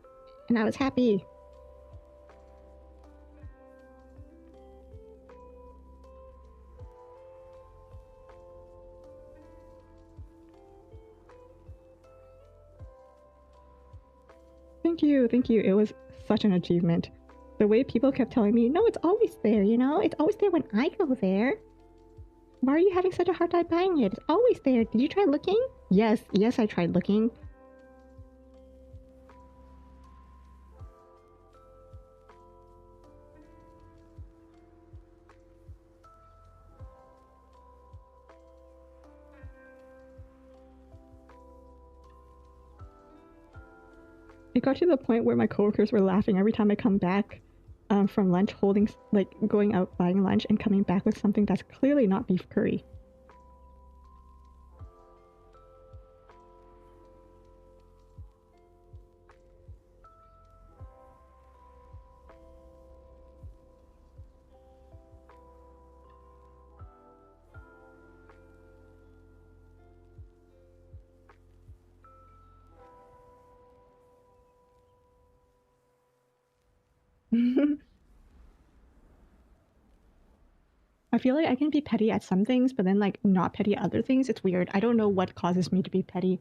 and I was happy. Thank you, thank you. It was such an achievement. The way people kept telling me, no, it's always there, you know? It's always there when I go there. Why are you having such a hard time buying it? It's always there. Did you try looking? Yes, yes, I tried looking. It got to the point where my coworkers were laughing every time I come back from lunch, holding, like, going out buying lunch and coming back with something that's clearly not beef curry. I feel like I can be petty at some things, but then, like, not petty at other things. It's weird. I don't know what causes me to be petty.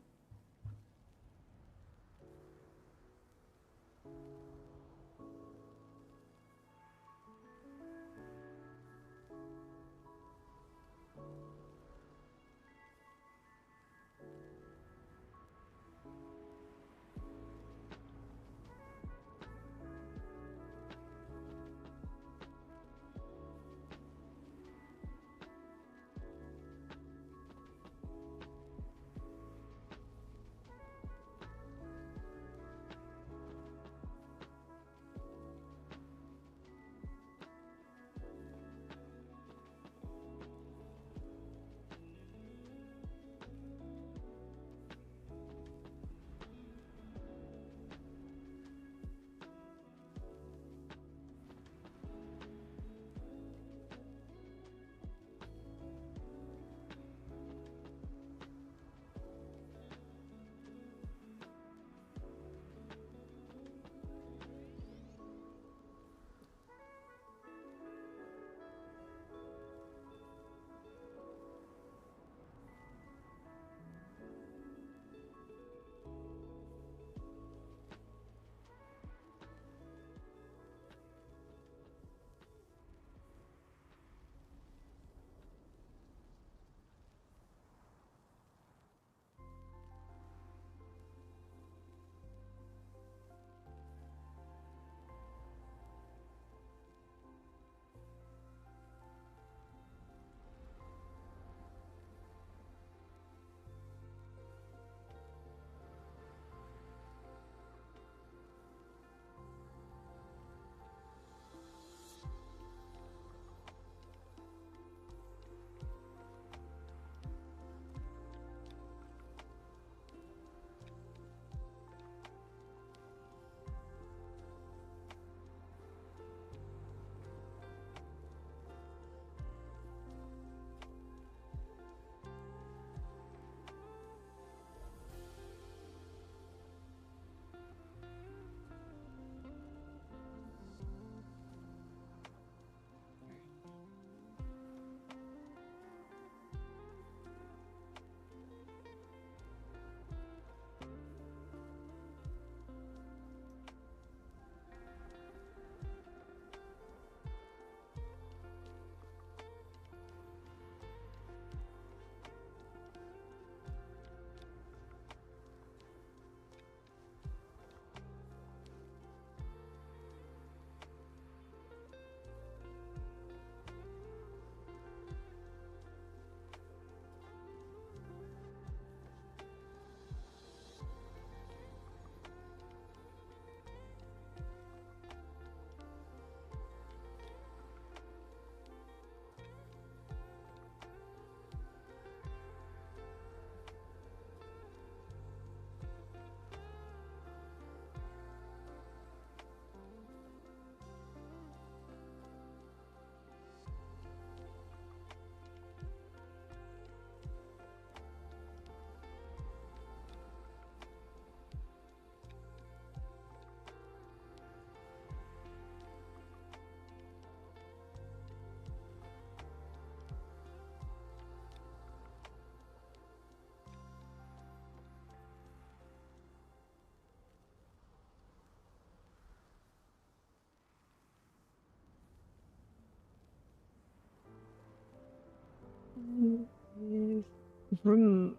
Vroom.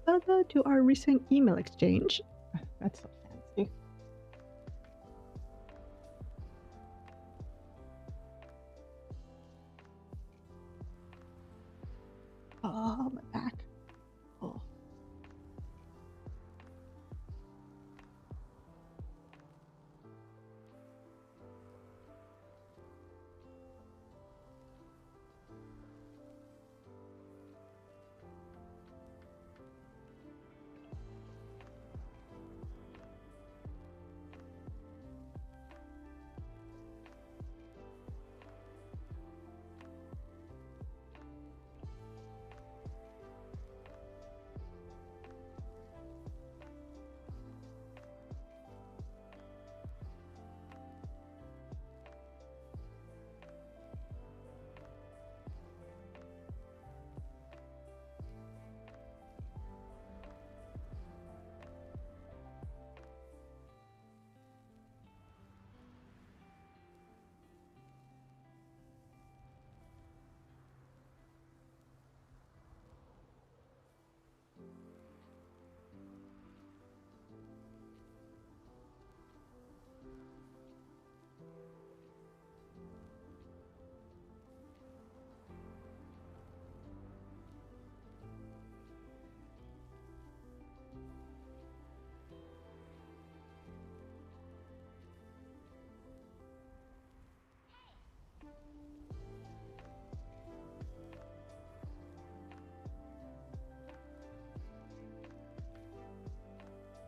Further to our recent email exchange. That's so fancy. Oh, my back. Oh.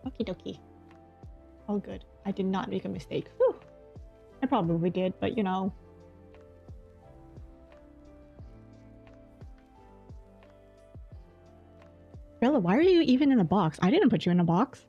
Okie dokie. All good. I did not make a mistake. Whew. I probably did, but you know. Bella, why are you even in a box? I didn't put you in a box.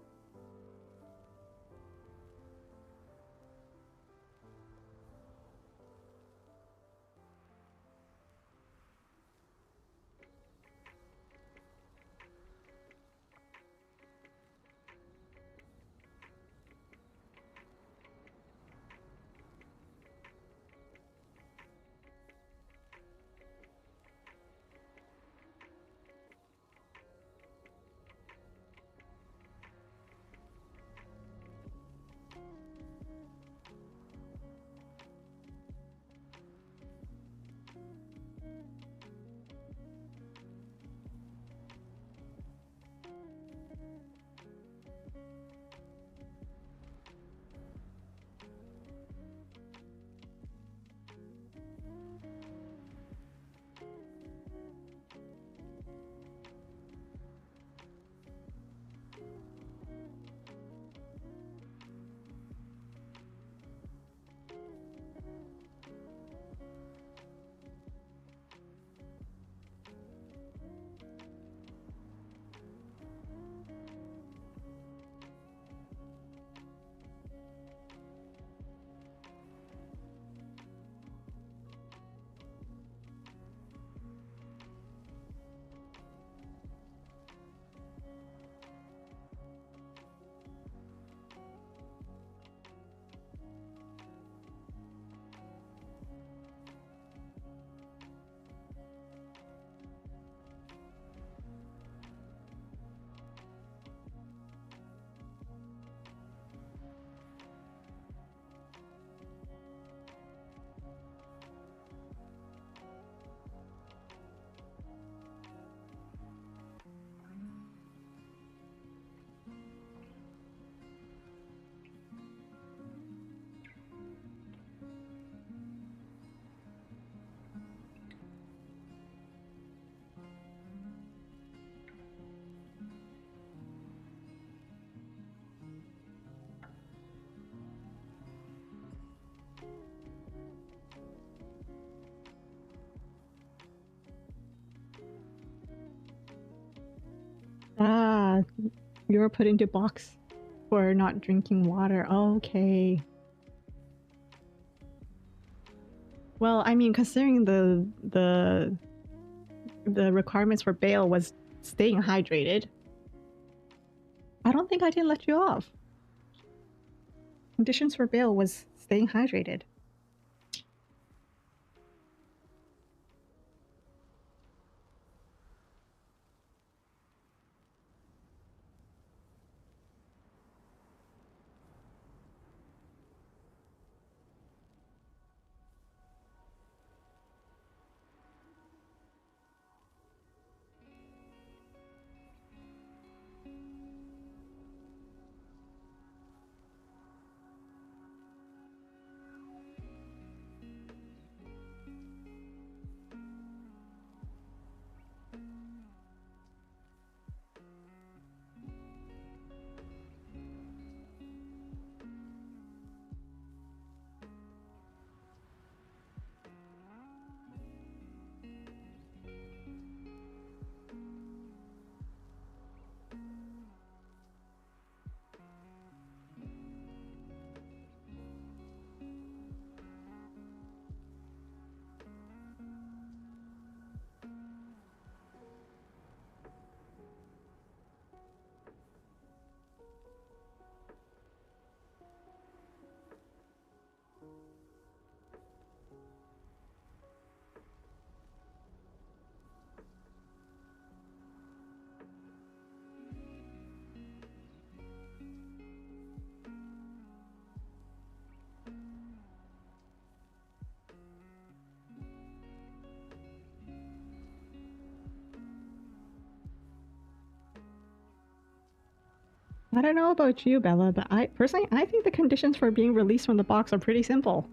Ah, you were put into box for not drinking water. Okay. Well, I mean, considering the requirements for bail was staying hydrated, I don't think I can let you off. Conditions for bail was staying hydrated. I don't know about you, Bella, but I personally I think the conditions for being released from the box are pretty simple.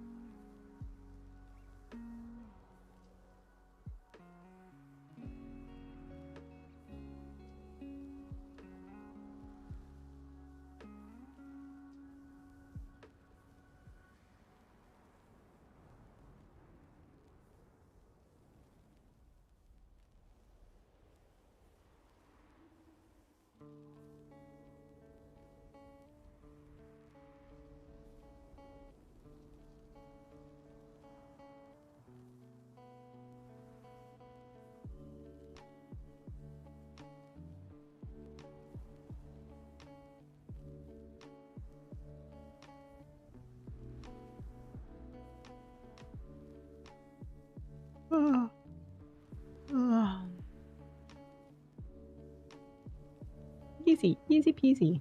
Ugh. Ugh. Easy, easy peasy.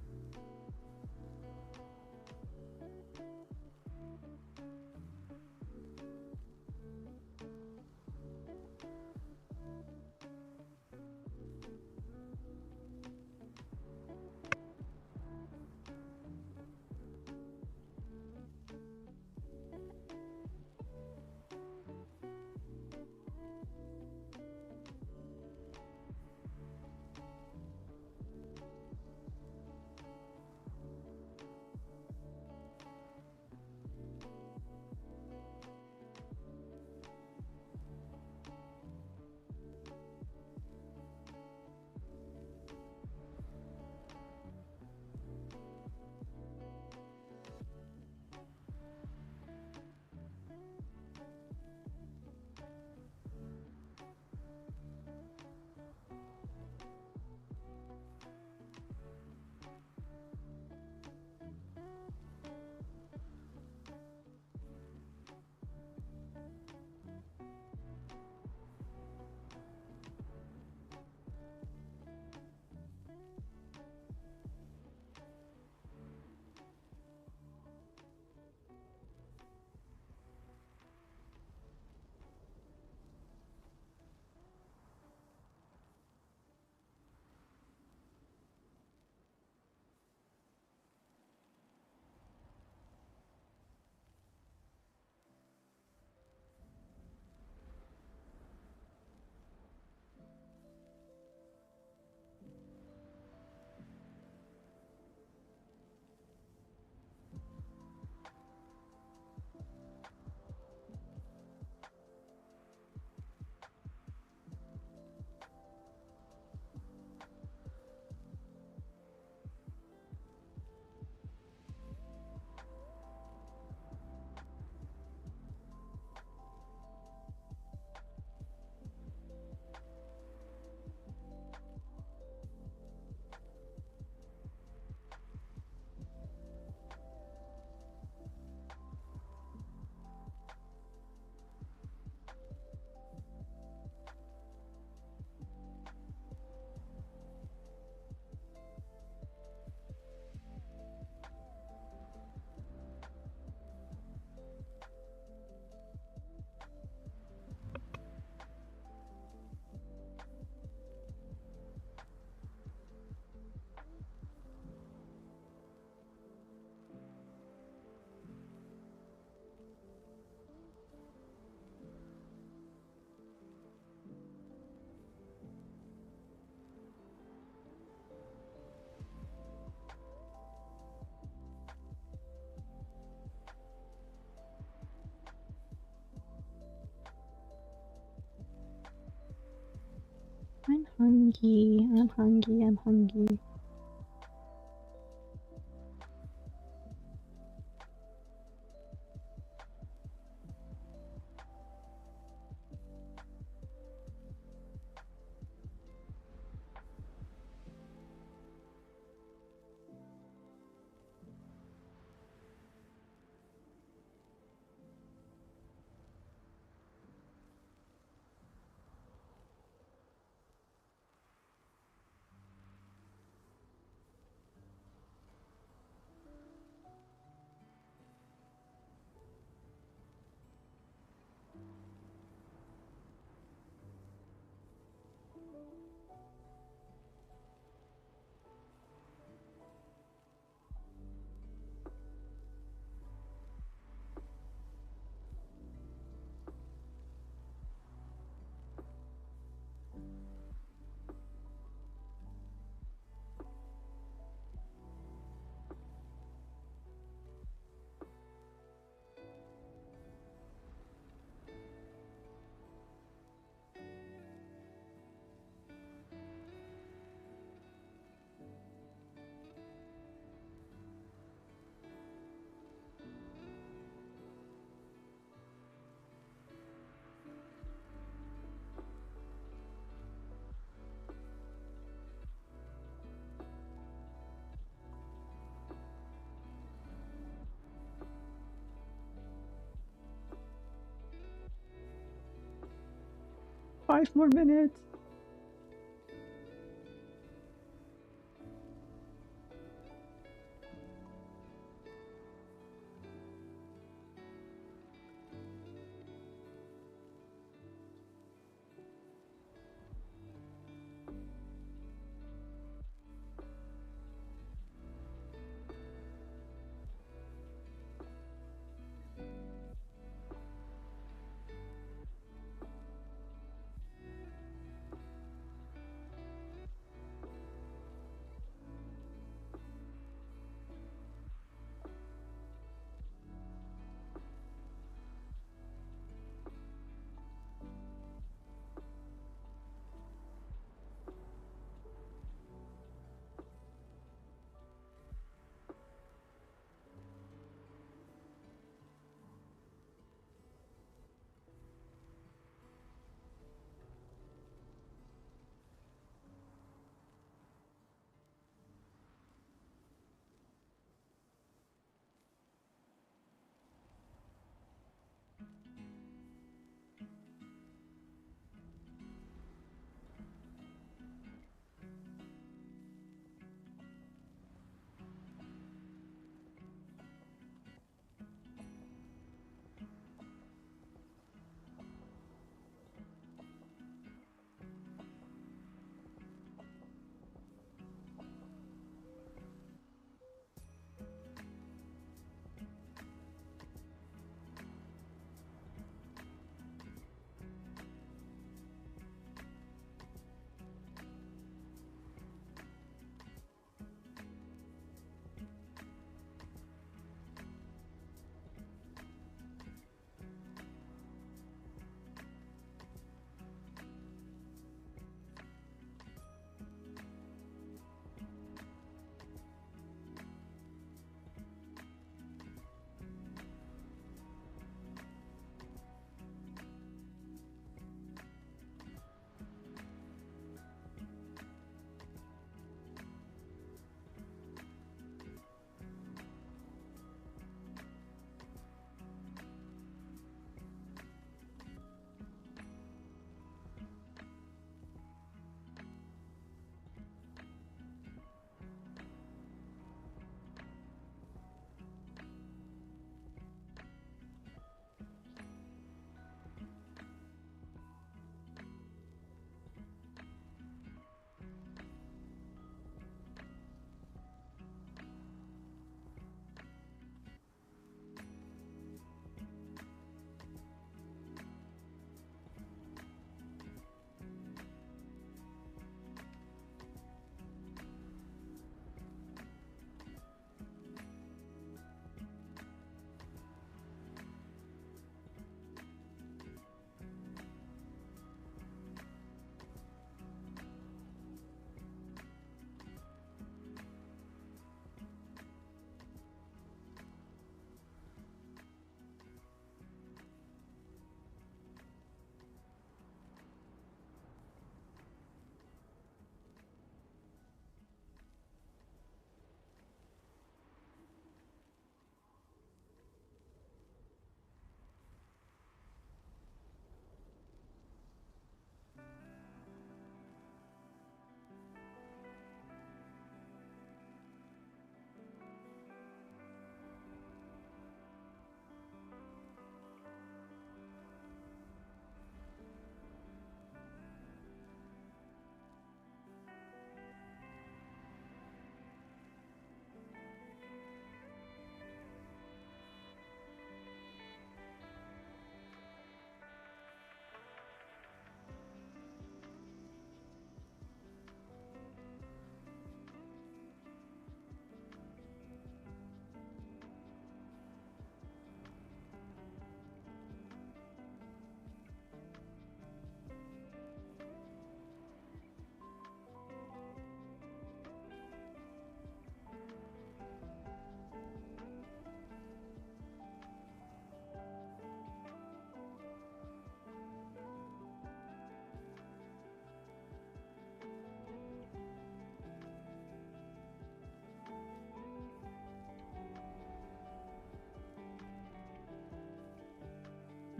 hungry. I'm hungry. I'm hungry. Five more minutes.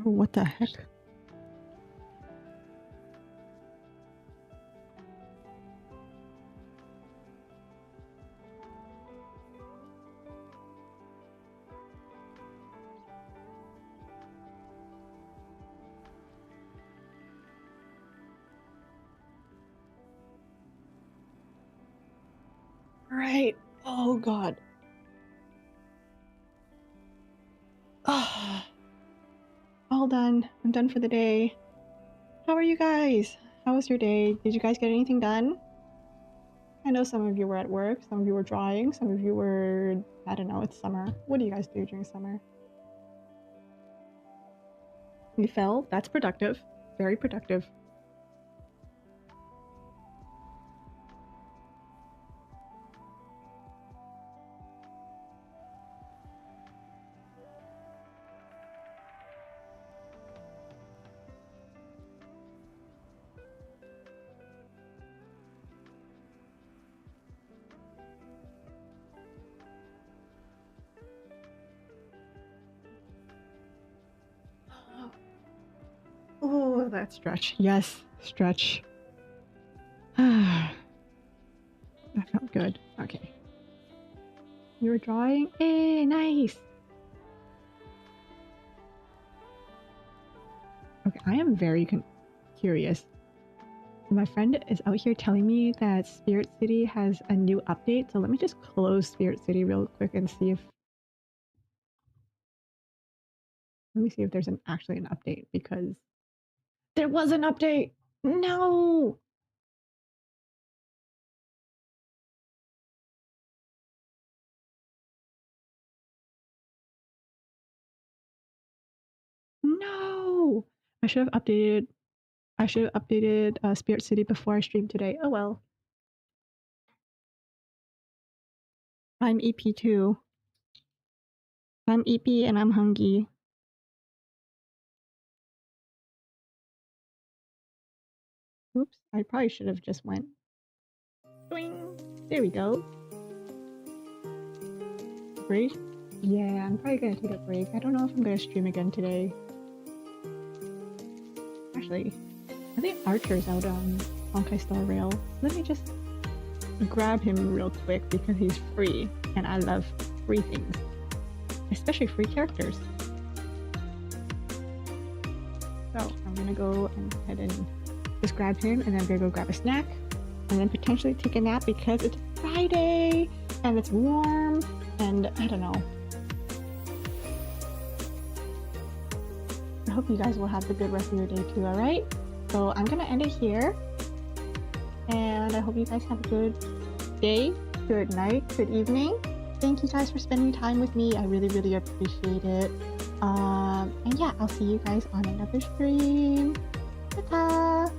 What the heck? Right. Oh god. Ah. All done. I'm done for the day. How are you guys? How was your day? Did you guys get anything done? I know some of you were at work, some of you were drawing, some of you were, I don't know, it's summer. What do you guys do during summer? You fell? That's productive. Very productive. Oh, that stretch. Yes, stretch. That felt good. Okay. You were drawing? Hey, nice! Okay, I am very curious. My friend is out here telling me that Spirit City has a new update, so let me just close Spirit City real quick and see if... Let me see if there's actually an update, because... There was an update! No! No! I should have updated Spirit City before I streamed today. Oh well. I'm EP2. I'm EP and I'm hungry. Oops, I probably should have just went. Boing! There we go. Break? Yeah, I'm probably gonna take a break. I don't know if I'm gonna stream again today. Actually, I think Archer's out on Honkai Star Rail. Let me just grab him real quick because he's free, and I love free things. Especially free characters. So I'm gonna go ahead and just grab him, and then I'm gonna go grab a snack, and then potentially take a nap because it's Friday and it's warm, and I don't know. I hope you guys will have a good rest of your day too, alright? So I'm gonna end it here, and I hope you guys have a good day, good night, good evening. Thank you guys for spending time with me. I really, really appreciate it. And yeah, I'll see you guys on another stream. Ta-ta!